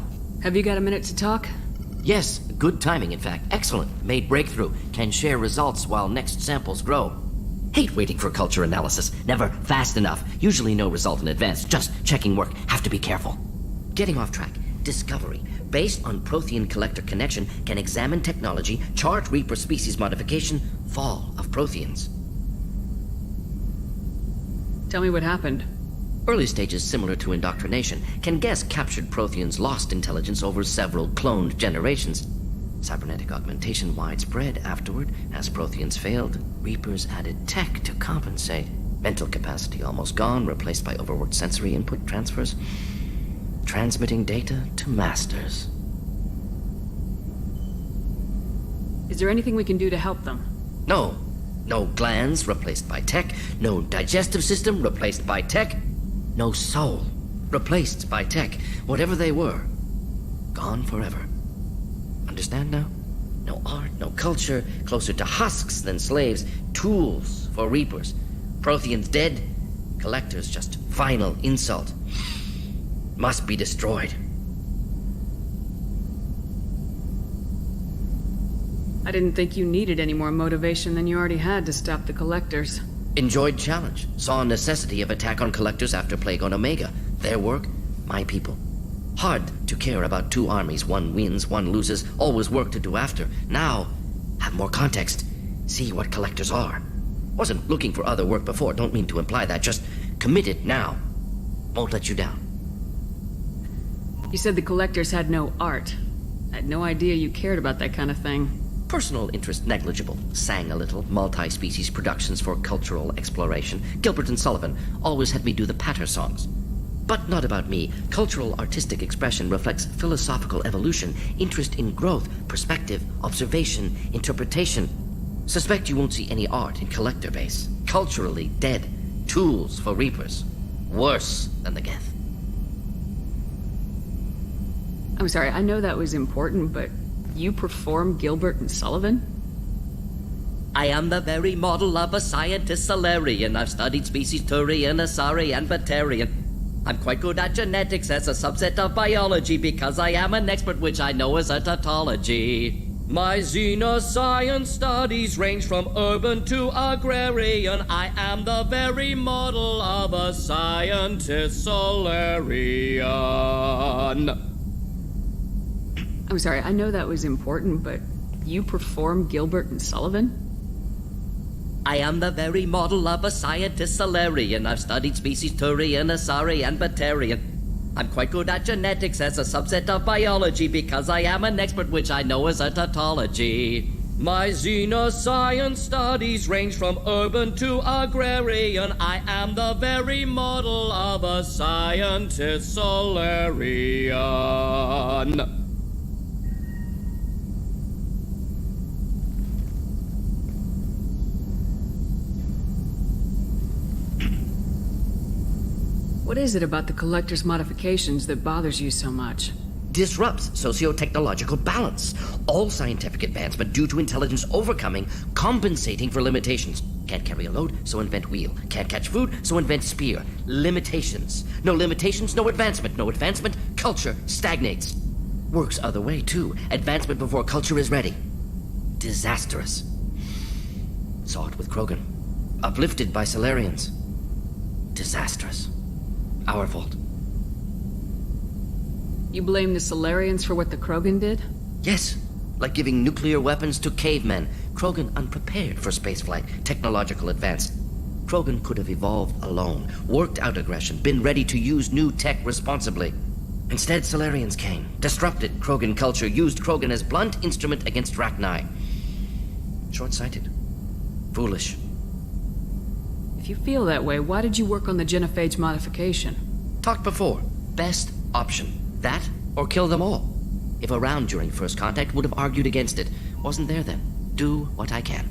Have you got a minute to talk? Yes, good timing, in fact. Excellent. Made breakthrough. Can share results while next samples grow. Hate waiting for culture analysis. Never fast enough. Usually no result in advance. Just checking work. Have to be careful. Getting off track. Discovery. Based on Prothean collector connection, can examine technology, chart Reaper species modification, fall of Protheans. Tell me what happened. Early stages similar to indoctrination. Can guess captured Protheans lost intelligence over several cloned generations. Cybernetic augmentation widespread afterward. As Protheans failed, Reapers added tech to compensate. Mental capacity almost gone, replaced by overworked sensory input transfers. Transmitting data to masters. Is there anything we can do to help them? No. No glands replaced by tech. No digestive system replaced by tech. No soul replaced by tech. Whatever they were, gone forever. Understand now? No art, no culture, closer to husks than slaves. Tools for Reapers. Protheans dead. Collectors just final insult. Must be destroyed. I didn't think you needed any more motivation than you already had to stop the Collectors. Enjoyed challenge. Saw necessity of attack on Collectors after Plague on Omega. Their work, my people. Hard to care about two armies. One wins, one loses. Always work to do after. Now, have more context. See what Collectors are. Wasn't looking for other work before. Don't mean to imply that. Just committed now. Won't let you down. You said the Collectors had no art. I had no idea you cared about that kind of thing. Personal interest negligible. Sang a little. Multi-species productions for cultural exploration. Gilbert and Sullivan always had me do the patter songs. But not about me. Cultural artistic expression reflects philosophical evolution, interest in growth, perspective, observation, interpretation. Suspect you won't see any art in Collector base. Culturally dead. Tools for Reapers. Worse than the Geth. I'm sorry, I know that was important, but you perform Gilbert and Sullivan? I am the very model of a scientist Salarian. I've studied species Turian, Asari, and Batarian. I'm quite good at genetics as a subset of biology because I am an expert, which I know is a tautology. My xenoscience studies range from urban to agrarian. I am the very model of a scientist Solarian. I'm sorry, I know that was important, but you perform Gilbert and Sullivan? I am the very model of a scientist Solarian. I've studied species Turian, Asari, and Batarian. I'm quite good at genetics as a subset of biology because I am an expert, which I know is a tautology. My xenoscience studies range from urban to agrarian. I am the very model of a scientist Solarian. What is it about the Collector's modifications that bothers you so much? Disrupts socio-technological balance. All scientific advancement due to intelligence overcoming, compensating for limitations. Can't carry a load, so invent wheel. Can't catch food, so invent spear. Limitations. No limitations, no advancement. No advancement, culture stagnates. Works other way, too. Advancement before culture is ready. Disastrous. Saw it with Krogan. Uplifted by Solarians. Disastrous. Our fault. You blame the Solarians for what the Krogan did? Yes. Like giving nuclear weapons to cavemen. Krogan unprepared for spaceflight, technological advance. Krogan could have evolved alone, worked out aggression, been ready to use new tech responsibly. Instead, Solarians came, disrupted Krogan culture, used Krogan as blunt instrument against Rachni. Short-sighted. Foolish. If you feel that way, why did you work on the genophage modification? Talked before. Best option. That, or kill them all. If around during first contact, would have argued against it. Wasn't there then. Do what I can.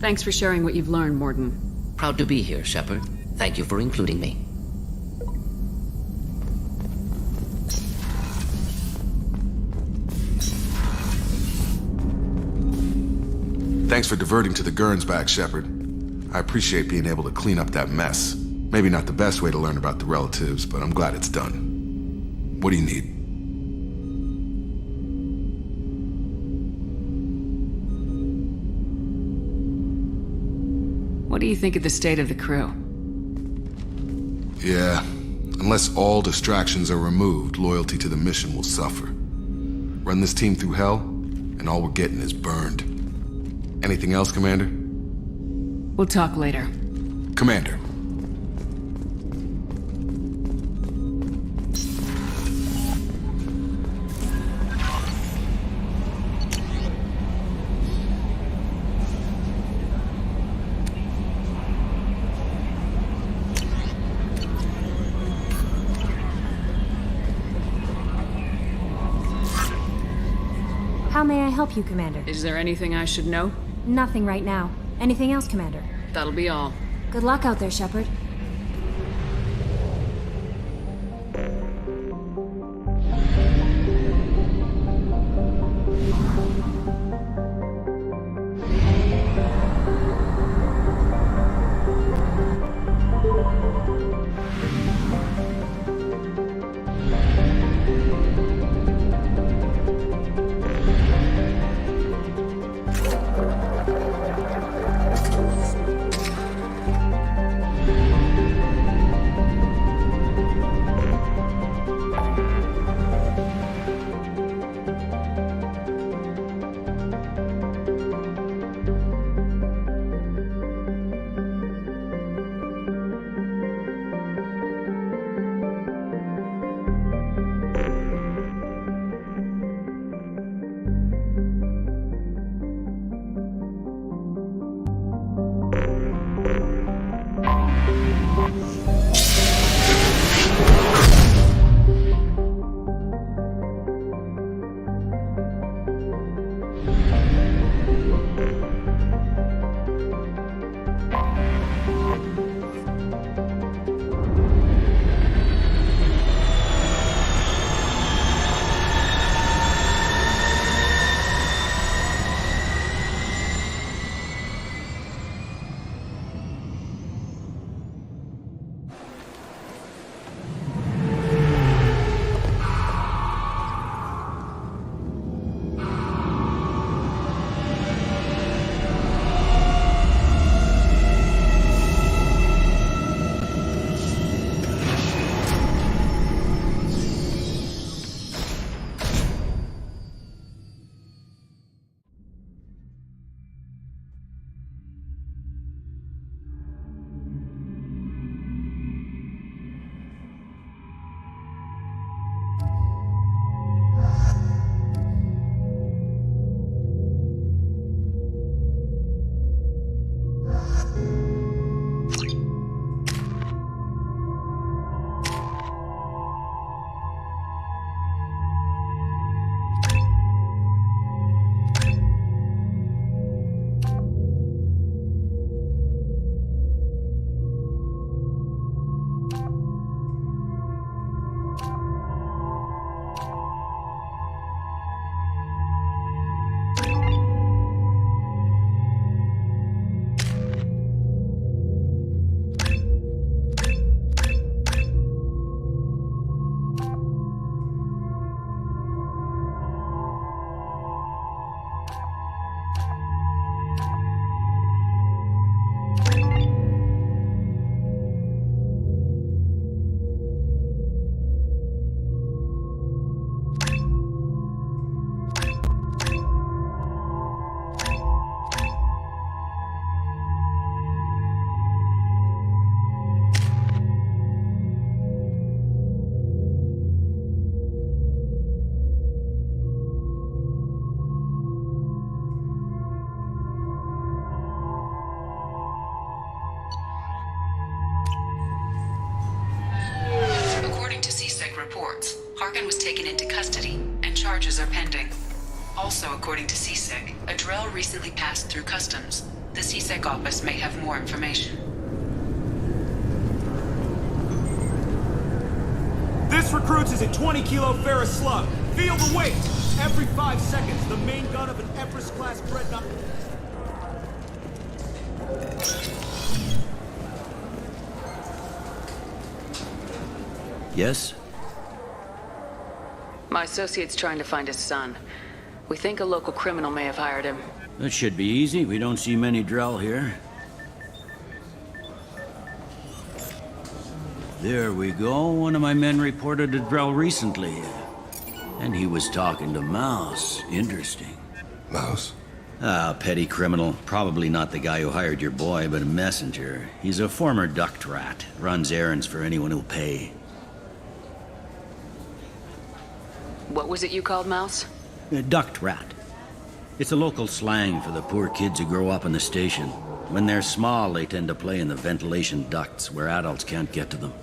Thanks for sharing what you've learned, Mordin. Proud to be here, Shepard. Thank you for including me. Thanks for diverting to the Gernsback, Shepard. I appreciate being able to clean up that mess. Maybe not the best way to learn about the relatives, but I'm glad it's done. What do you need? What do you think of the state of the crew? Yeah, unless all distractions are removed, loyalty to the mission will suffer. Run this team through hell, and all we're getting is burned. Anything else, Commander? We'll talk later. Commander. How may I help you, Commander? Is there anything I should know? Nothing right now. Anything else, Commander? That'll be all. Good luck out there, Shepard. charges are pending. Also, according to CSEC, a Drell recently passed through customs. The CSEC office may have more information. This recruits is a 20-kilo ferrous slug. Feel the weight! Every 5 seconds, the main gun of an Everest-class dreadnought... Yes? My associate's trying to find his son. We think a local criminal may have hired him. That should be easy. We don't see many Drell here. There we go. One of my men reported a Drell recently. And he was talking to Mouse. Interesting. Mouse? Ah, petty criminal. Probably not the guy who hired your boy, but a messenger. He's a former duct rat. Runs errands for anyone who'll pay. What was it you called Mouse? A duct rat. It's a local slang for the poor kids who grow up in the station. When they're small, they tend to play in the ventilation ducts where adults can't get to them.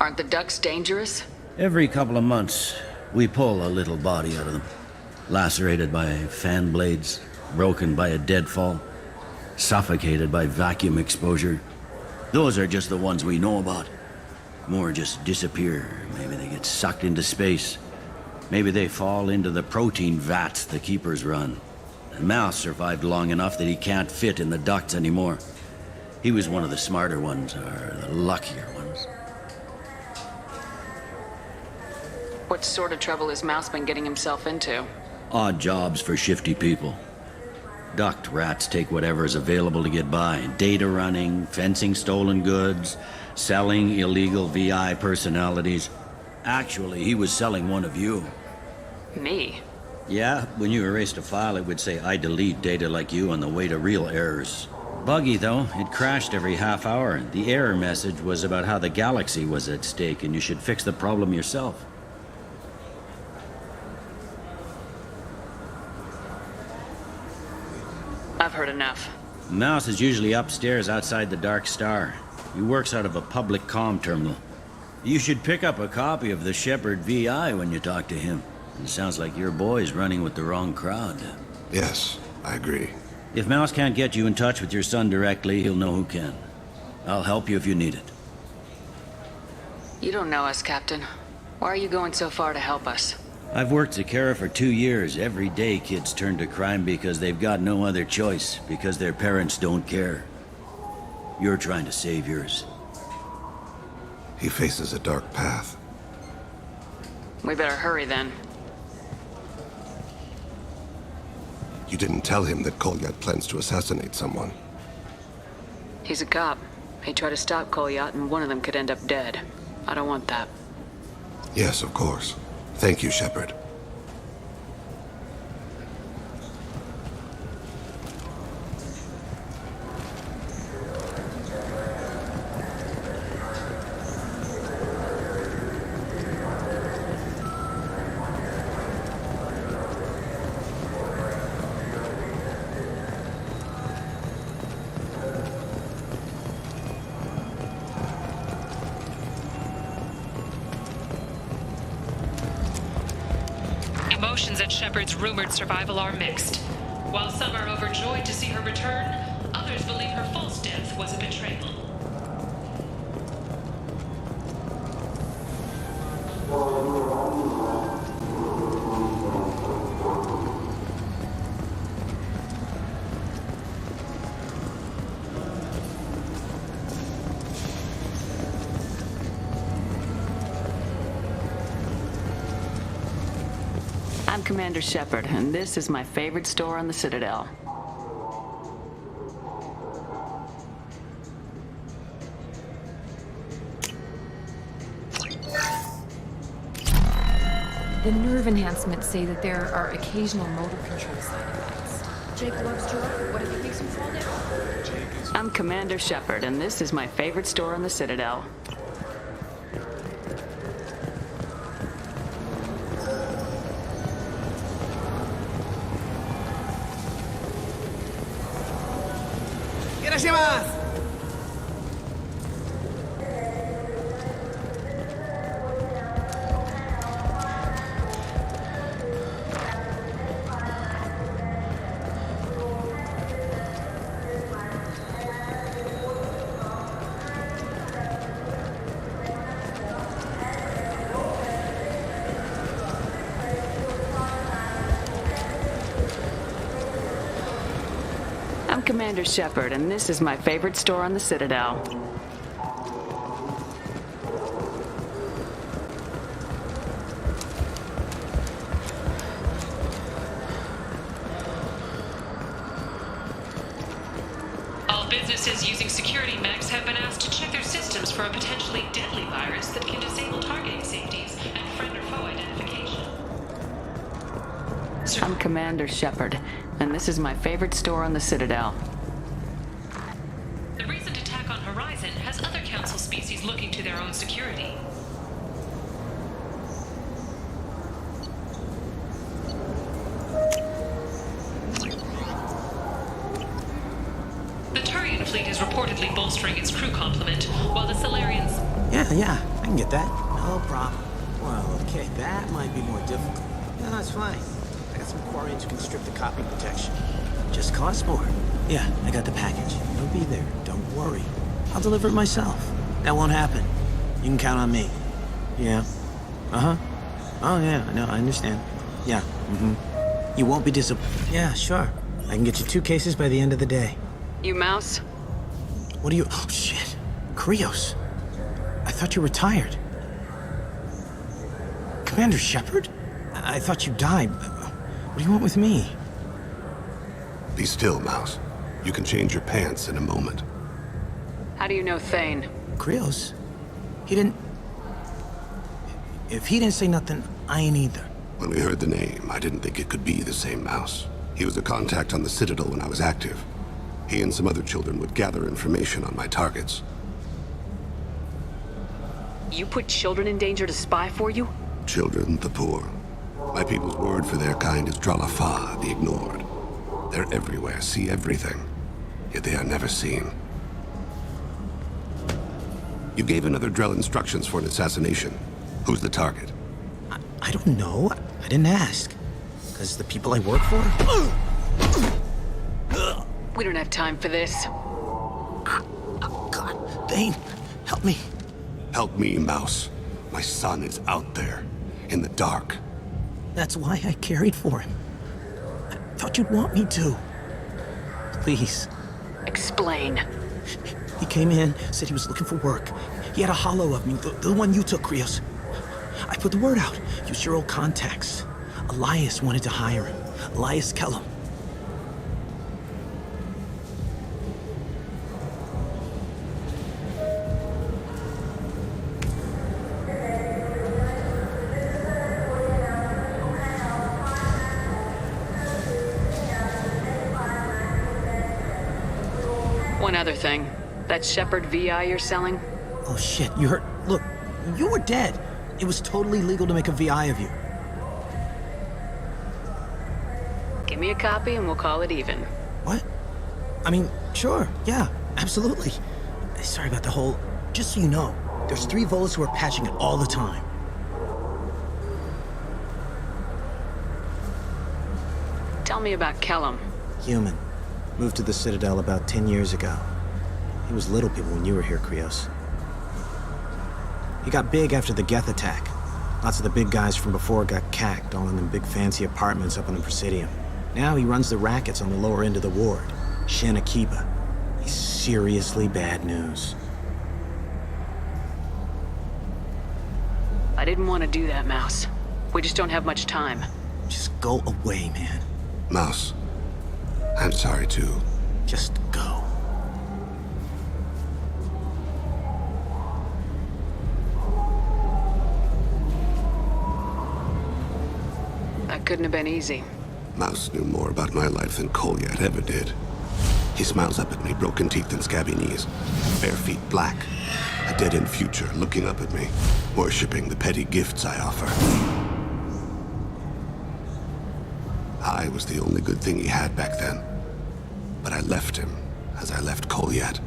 Aren't the ducks dangerous? Every couple of months, we pull a little body out of them. Lacerated by fan blades, broken by a deadfall, suffocated by vacuum exposure. Those are just the ones we know about. More just disappear. Maybe they get sucked into space. Maybe they fall into the protein vats the keepers run. And Mouse survived long enough that he can't fit in the ducts anymore. He was one of the smarter ones, or the luckier ones. What sort of trouble has Mouse been getting himself into? Odd jobs for shifty people. Duct rats take whatever is available to get by. Data running, fencing stolen goods, selling illegal VI personalities. Actually, he was selling one of you. Me? Yeah, when you erased a file, it would say, I delete data like you on the way to real errors. Buggy, though. It crashed every half hour. The error message was about how the galaxy was at stake, and you should fix the problem yourself. I've heard enough. Mouse is usually upstairs outside the Dark Star. He works out of a public comm terminal. You should pick up a copy of the Shepard VI when you talk to him. It sounds like your boy's running with the wrong crowd. Yes, I agree. If Mouse can't get you in touch with your son directly, he'll know who can. I'll help you if you need it. You don't know us, Captain. Why are you going so far to help us? I've worked Zakera for 2 years. Every day kids turn to crime because they've got no other choice, because their parents don't care. You're trying to save yours. He faces a dark path. We better hurry then. You didn't tell him that Kolyat plans to assassinate someone. He's a cop. He tried to stop Kolyat and one of them could end up dead. I don't want that. Yes, of course. Thank you, Shepard. Emotions at Shepard's rumored survival are mixed. While some are overjoyed to see her return, others believe her false death was a betrayal. I'm Commander Shepard, and this is my favorite store on the Citadel. The nerve enhancements say that there are occasional motor control side effects. Jake Webster, what if it makes him fall down? I'm Commander Shepard, and this is my favorite store on the Citadel. Commander Shepard, and this is my favorite store on the Citadel. All businesses using security mechs have been asked to check their systems for a potentially deadly virus that can disable targeting safeties and friend or foe identification. I'm Commander Shepard, and this is my favorite store on the Citadel. The recent attack on Horizon has other Council species looking to their own security. The Turian fleet is reportedly bolstering its crew complement, while the Solarians... Yeah, I can get that. No problem. Well, okay, that might be more difficult. No, that's fine. I got some Quarians who can strip the copy protection. Just costs more. Yeah, I got the package. It'll be there. Don't worry. I'll deliver it myself. That won't happen. You can count on me. Yeah. Uh-huh. Oh, yeah, I know, I understand. Yeah, You won't be disappointed. Yeah, sure. I can get you 2 cases by the end of the day. You Mouse? What are you... Oh, shit. Krios. I thought you retired. Commander Shepard? I thought you died. What do you want with me? Be still, Mouse. You can change your pants in a moment. How do you know Thane? Krios? He didn't... If he didn't say nothing, I ain't either. When we heard the name, I didn't think it could be the same Mouse. He was a contact on the Citadel when I was active. He and some other children would gather information on my targets. You put children in danger to spy for you? Children, the poor. My people's word for their kind is Dralafa, the ignored. They're everywhere, see everything, yet they are never seen. You gave another Drell instructions for an assassination. Who's the target? I don't know. I didn't ask. Because the people I work for? We don't have time for this. God, Thane, help me. Help me, Mouse. My son is out there, in the dark. That's why I carried for him. I thought you'd want me to. Please. Explain. He came in, said he was looking for work. He had a hollow of me, the one you took, Krios. I put the word out. Use your old contacts. Elias wanted to hire him. Elias Kellum. One other thing. That Shepard VI you're selling? Oh shit, you heard? Look, you were dead. It was totally legal to make a VI of you. Give me a copy and we'll call it even. What? I mean, sure, yeah, absolutely. Sorry about the whole... Just so you know, there's 3 Volas who are patching it all the time. Tell me about Kellum. Human. Moved to the Citadel about 10 years ago. He was little people when you were here, Krios. He got big after the Geth attack. Lots of the big guys from before got cacked, all in them big fancy apartments up on the Presidium. Now he runs the rackets on the lower end of the ward, Shin Akiba. He's seriously bad news. I didn't want to do that, Mouse. We just don't have much time. Just go away, man. Mouse, I'm sorry too. Just go. That couldn't have been easy. Mouse knew more about my life than Kolyat ever did. He smiles up at me, broken teeth and scabby knees. Bare feet black. A dead-end future looking up at me, worshipping the petty gifts I offer. I was the only good thing he had back then. But I left him, as I left Kolyat.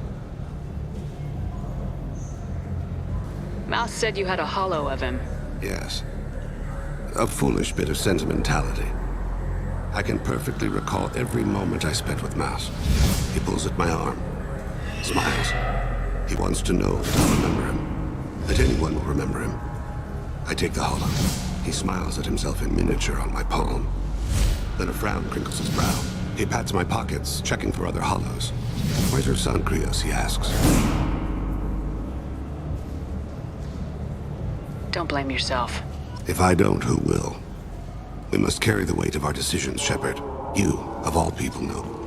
Mouse said you had a hollow of him. Yes. A foolish bit of sentimentality. I can perfectly recall every moment I spent with Mouse. He pulls at my arm, smiles. He wants to know that I'll remember him, that anyone will remember him. I take the hollow. He smiles at himself in miniature on my palm. Then a frown crinkles his brow. He pats my pockets, checking for other hollows. Where's her son, Krios, he asks. Don't blame yourself. If I don't, who will? We must carry the weight of our decisions, Shepard. You, of all people, know.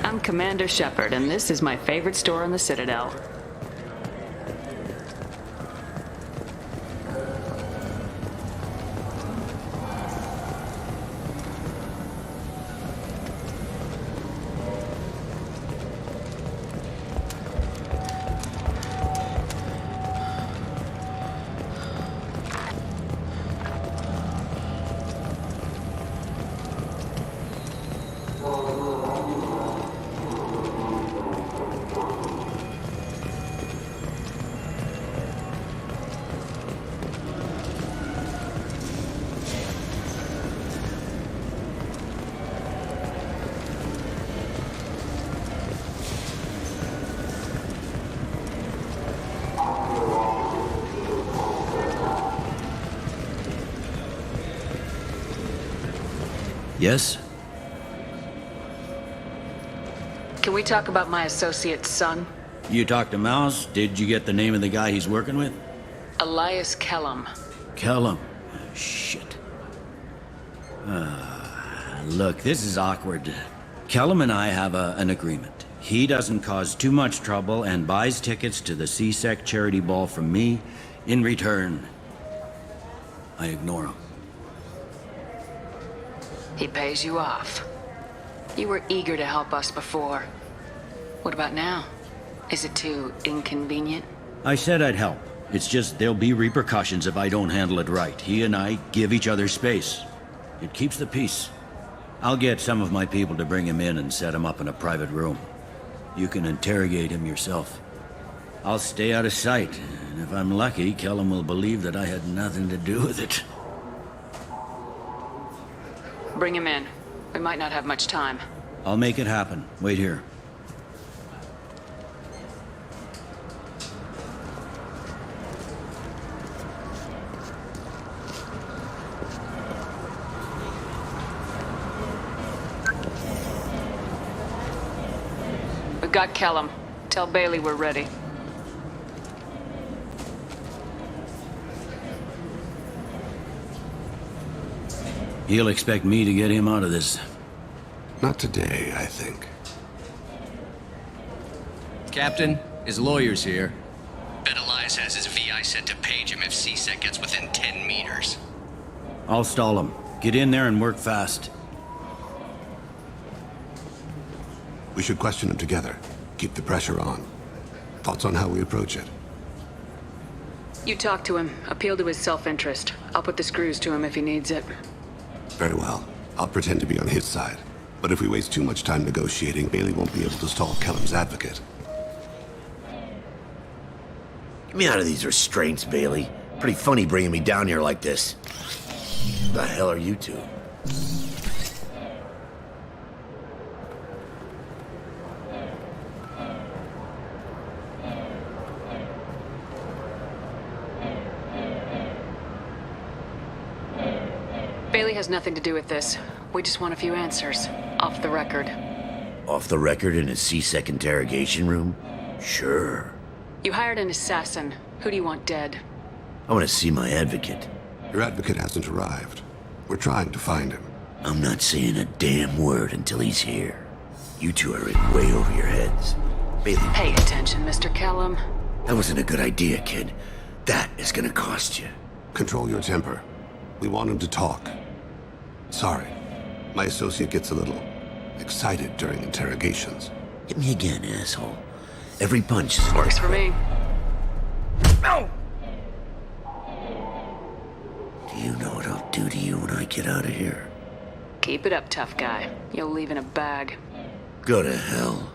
I'm Commander Shepard, and this is my favorite store on the Citadel. Yes? Can we talk about my associate's son? You talked to Mouse? Did you get the name of the guy he's working with? Elias Kellum. Kellum. Shit. Look, this is awkward. Kellum and I have an agreement. He doesn't cause too much trouble and buys tickets to the C-Sec charity ball from me. In return, I ignore him. He pays you off. You were eager to help us before. What about now? Is it too inconvenient? I said I'd help. It's just there'll be repercussions if I don't handle it right. He and I give each other space. It keeps the peace. I'll get some of my people to bring him in and set him up in a private room. You can interrogate him yourself. I'll stay out of sight, and if I'm lucky, Kellum will believe that I had nothing to do with it. Bring him in. We might not have much time. I'll make it happen. Wait here. We've got Kellum. Tell Bailey we're ready. He'll expect me to get him out of this. Not today, I think. Captain, his lawyer's here. Bet Elias has his VI set to page him if C-Sec gets within 10 meters. I'll stall him. Get in there and work fast. We should question him together. Keep the pressure on. Thoughts on how we approach it? You talk to him. Appeal to his self-interest. I'll put the screws to him if he needs it. Very well. I'll pretend to be on his side. But if we waste too much time negotiating, Bailey won't be able to stall Kellum's advocate. Get me out of these restraints, Bailey. Pretty funny bringing me down here like this. The hell are you two? Bailey has nothing to do with this. We just want a few answers. Off the record. Off the record in a C-Sec interrogation room? Sure. You hired an assassin. Who do you want dead? I want to see my advocate. Your advocate hasn't arrived. We're trying to find him. I'm not saying a damn word until he's here. You two are in way over your heads. Bailey. Pay attention, Mr. Callum. That wasn't a good idea, kid. That is gonna cost you. Control your temper. We want him to talk. Sorry. My associate gets a little excited during interrogations. Hit me again, asshole. Every punch Works for me. No! Do you know what I'll do to you when I get out of here? Keep it up, tough guy. You'll leave in a bag. Go to hell.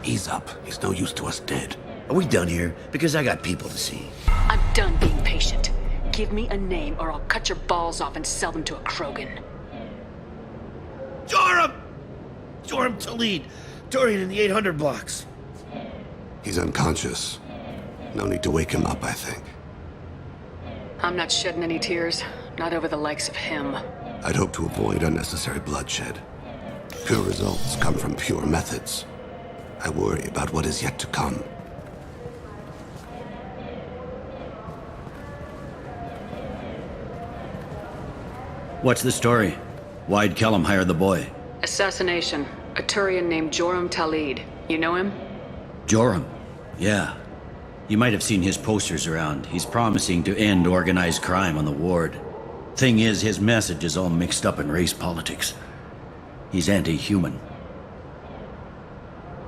Ease up. He's no use to us dead. Are we done here? Because I got people to see. I'm done being patient. Give me a name or I'll cut your balls off and sell them to a Krogan. Joram! Joram Talid. Dorian in the 800 blocks. He's unconscious. No need to wake him up, I think. I'm not shedding any tears. Not over the likes of him. I'd hope to avoid unnecessary bloodshed. Pure results come from pure methods. I worry about what is yet to come. What's the story? Why'd Kellum hire the boy? Assassination. A Turian named Joram Talid. You know him? Joram? Yeah. You might have seen his posters around. He's promising to end organized crime on the ward. Thing is, his message is all mixed up in race politics. He's anti-human.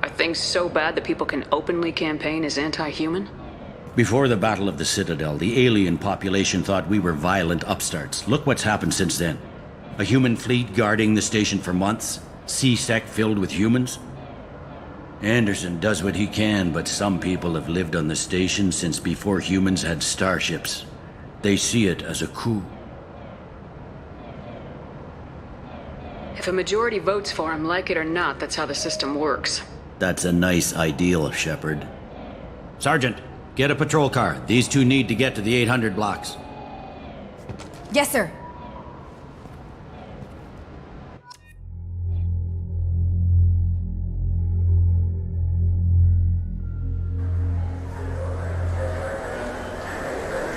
Are things so bad that people can openly campaign as anti-human? Before the Battle of the Citadel, the alien population thought we were violent upstarts. Look what's happened since then. A human fleet guarding the station for months. C-Sec filled with humans. Anderson does what he can, but some people have lived on the station since before humans had starships. They see it as a coup. If a majority votes for him, like it or not, that's how the system works. That's a nice ideal, Shepard. Sergeant, get a patrol car. These two need to get to the 800 blocks. Yes, sir.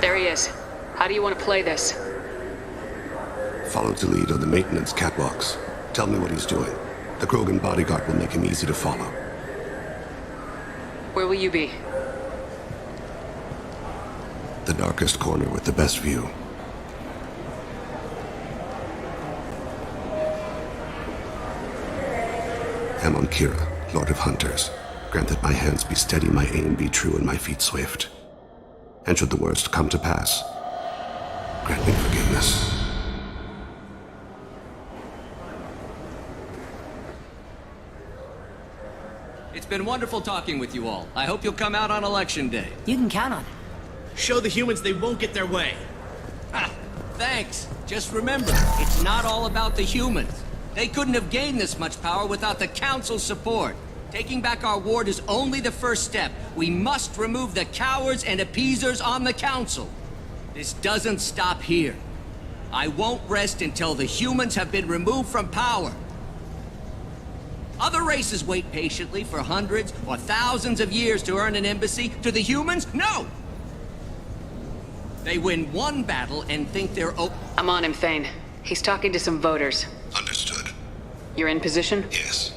There he is. How do you want to play this? Follow to lead on the maintenance catwalks. Tell me what he's doing. The Krogan bodyguard will make him easy to follow. Where will you be? The darkest corner with the best view. Amon Kira, Lord of Hunters. Grant that my hands be steady, my aim be true, and my feet swift. And should the worst come to pass, grant me forgiveness. It's been wonderful talking with you all. I hope you'll come out on Election Day. You can count on it. Show the humans they won't get their way. Ha! Thanks. Just remember, it's not all about the humans. They couldn't have gained this much power without the Council's support. Taking back our ward is only the first step. We must remove the cowards and appeasers on the Council. This doesn't stop here. I won't rest until the humans have been removed from power. Other races wait patiently for hundreds or thousands of years to earn an embassy. To the humans, no! They win one battle and think they're I'm on him, Thane. He's talking to some voters. Understood. You're in position? Yes.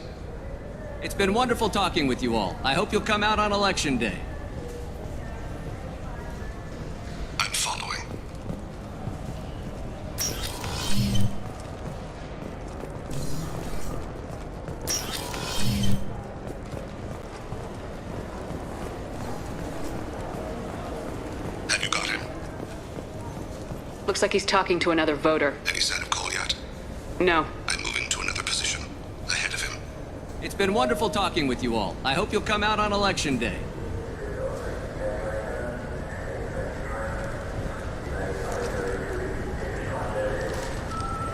It's been wonderful talking with you all. I hope you'll come out on Election Day. I'm following. Have you got him? Looks like he's talking to another voter. Any sign of call yet? No. I'm moving to another position. Ahead of him. It's been wonderful talking with you all. I hope you'll come out on Election Day.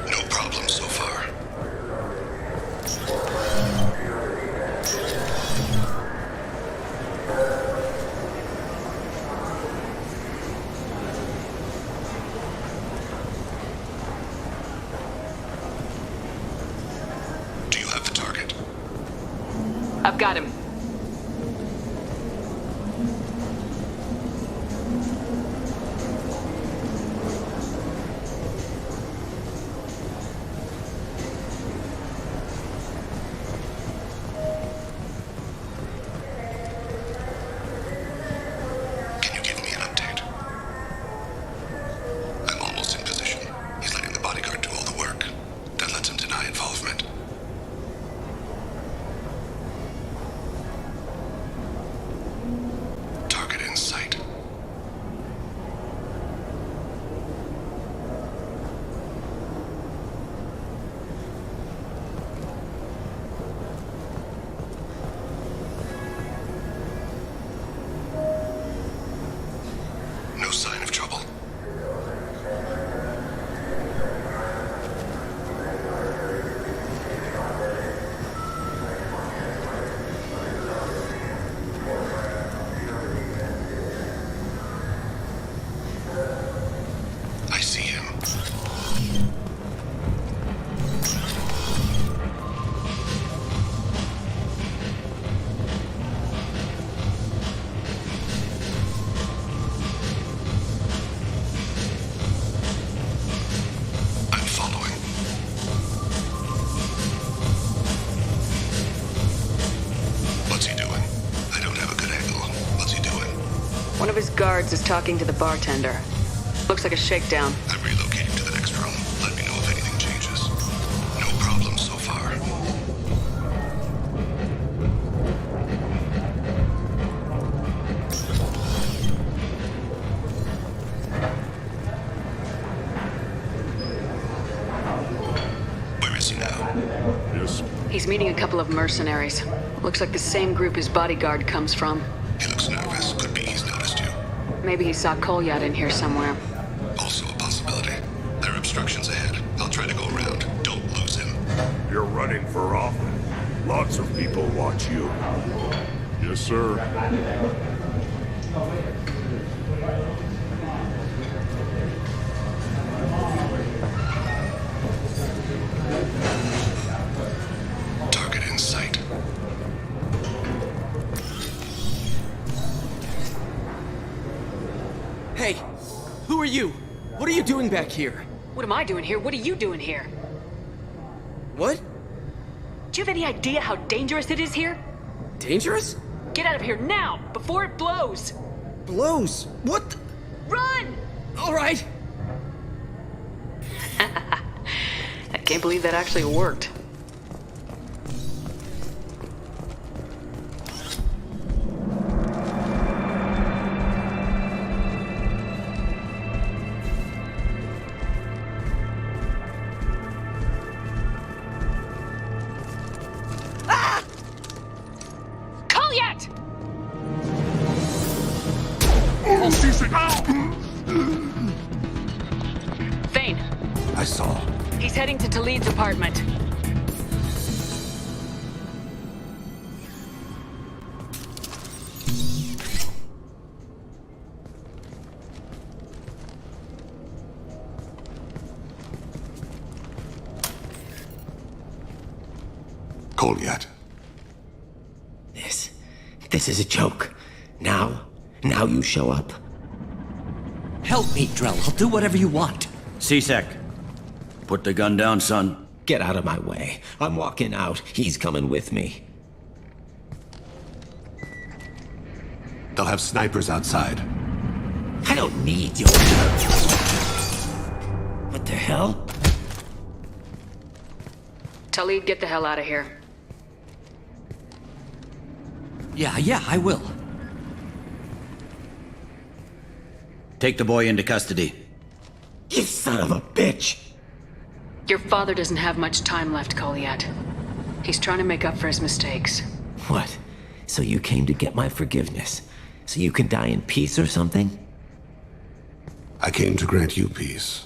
No problem so far. Do you have the target? I've got him. guards is talking to the bartender. Looks like a shakedown. I'm relocating to the next room. Let me know if anything changes. No problems so far. Where is he now? Yes. He's meeting a couple of mercenaries. Looks like the same group his bodyguard comes from. He looks nervous. Could be he's noticed you. Maybe he saw Kolyat in here somewhere. Also a possibility. There are obstructions ahead. I'll try to go around. Don't lose him. You're running for office. Lots of people watch you. Yes, sir. Target in sight. Hey, who are you? What are you doing back here? What am I doing here? What are you doing here? What? Do you have any idea how dangerous it is here? Dangerous? Get out of here now, before it blows! Blows? What? Run! All right. I can't believe that actually worked. Kolyat! Thane, I saw. he's heading to Talid's apartment. Kolyat. This is a joke. Now you show up. Help me, Drell. I'll do whatever you want. C-Sec, put the gun down, son. Get out of my way. I'm walking out. He's coming with me. They'll have snipers outside. I don't need your... What the hell? Talid, get the hell out of here. Yeah, I will. Take the boy into custody. You son of a bitch! Your father doesn't have much time left, Kolyat. He's trying to make up for his mistakes. What? So you came to get my forgiveness? So you can die in peace or something? I came to grant you peace.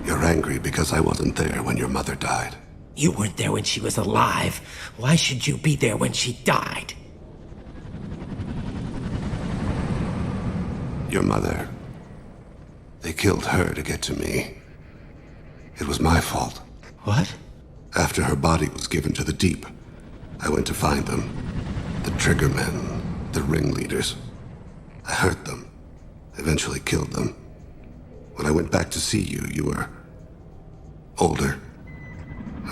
You're angry because I wasn't there when your mother died. You weren't there when she was alive. Why should you be there when she died? Your mother. They killed her to get to me. It was my fault. What? After her body was given to the Deep, I went to find them. The Triggermen, the ringleaders. I hurt them. Eventually killed them. When I went back to see you, you were... older.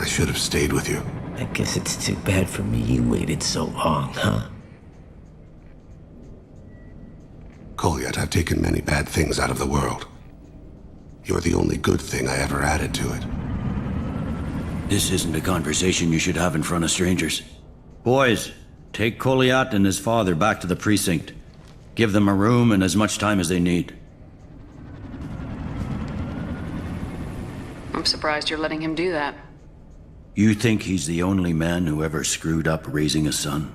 I should have stayed with you. I guess it's too bad for me you waited so long, huh? Kolyat, I've taken many bad things out of the world. You're the only good thing I ever added to it. This isn't a conversation you should have in front of strangers. Boys, take Kolyat and his father back to the precinct. Give them a room and as much time as they need. I'm surprised you're letting him do that. You think he's the only man who ever screwed up raising a son?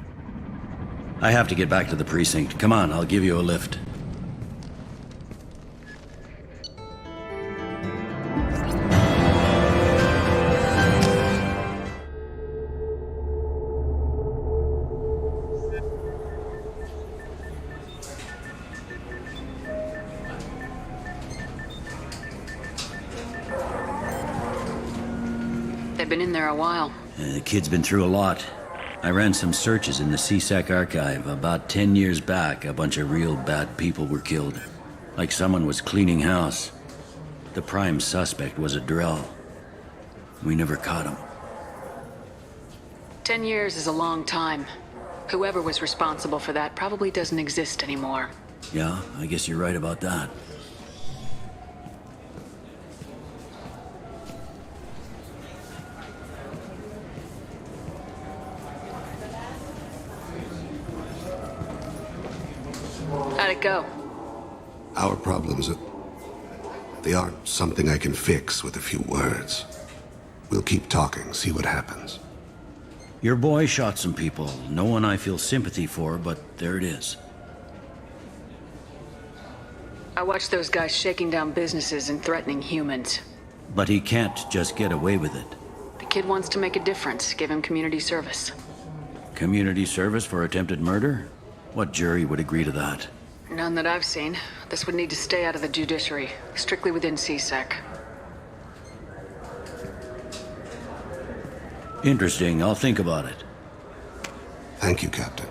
I have to get back to the precinct. Come on, I'll give you a lift. They've been in there a while. The kid's been through a lot. I ran some searches in the C-Sec archive. About 10 years back, a bunch of real bad people were killed. Like someone was cleaning house. The prime suspect was a Drell. We never caught him. 10 years is a long time. Whoever was responsible for that probably doesn't exist anymore. Yeah, I guess you're right about that. How'd it go? Our problems they aren't something I can fix with a few words. We'll keep talking, see what happens. Your boy shot some people. No one I feel sympathy for, but there it is. I watched those guys shaking down businesses and threatening humans. But he can't just get away with it. The kid wants to make a difference. Give him community service. Community service for attempted murder? What jury would agree to that? None that I've seen. This would need to stay out of the judiciary, strictly within CSEC. Interesting. I'll think about it. Thank you, Captain.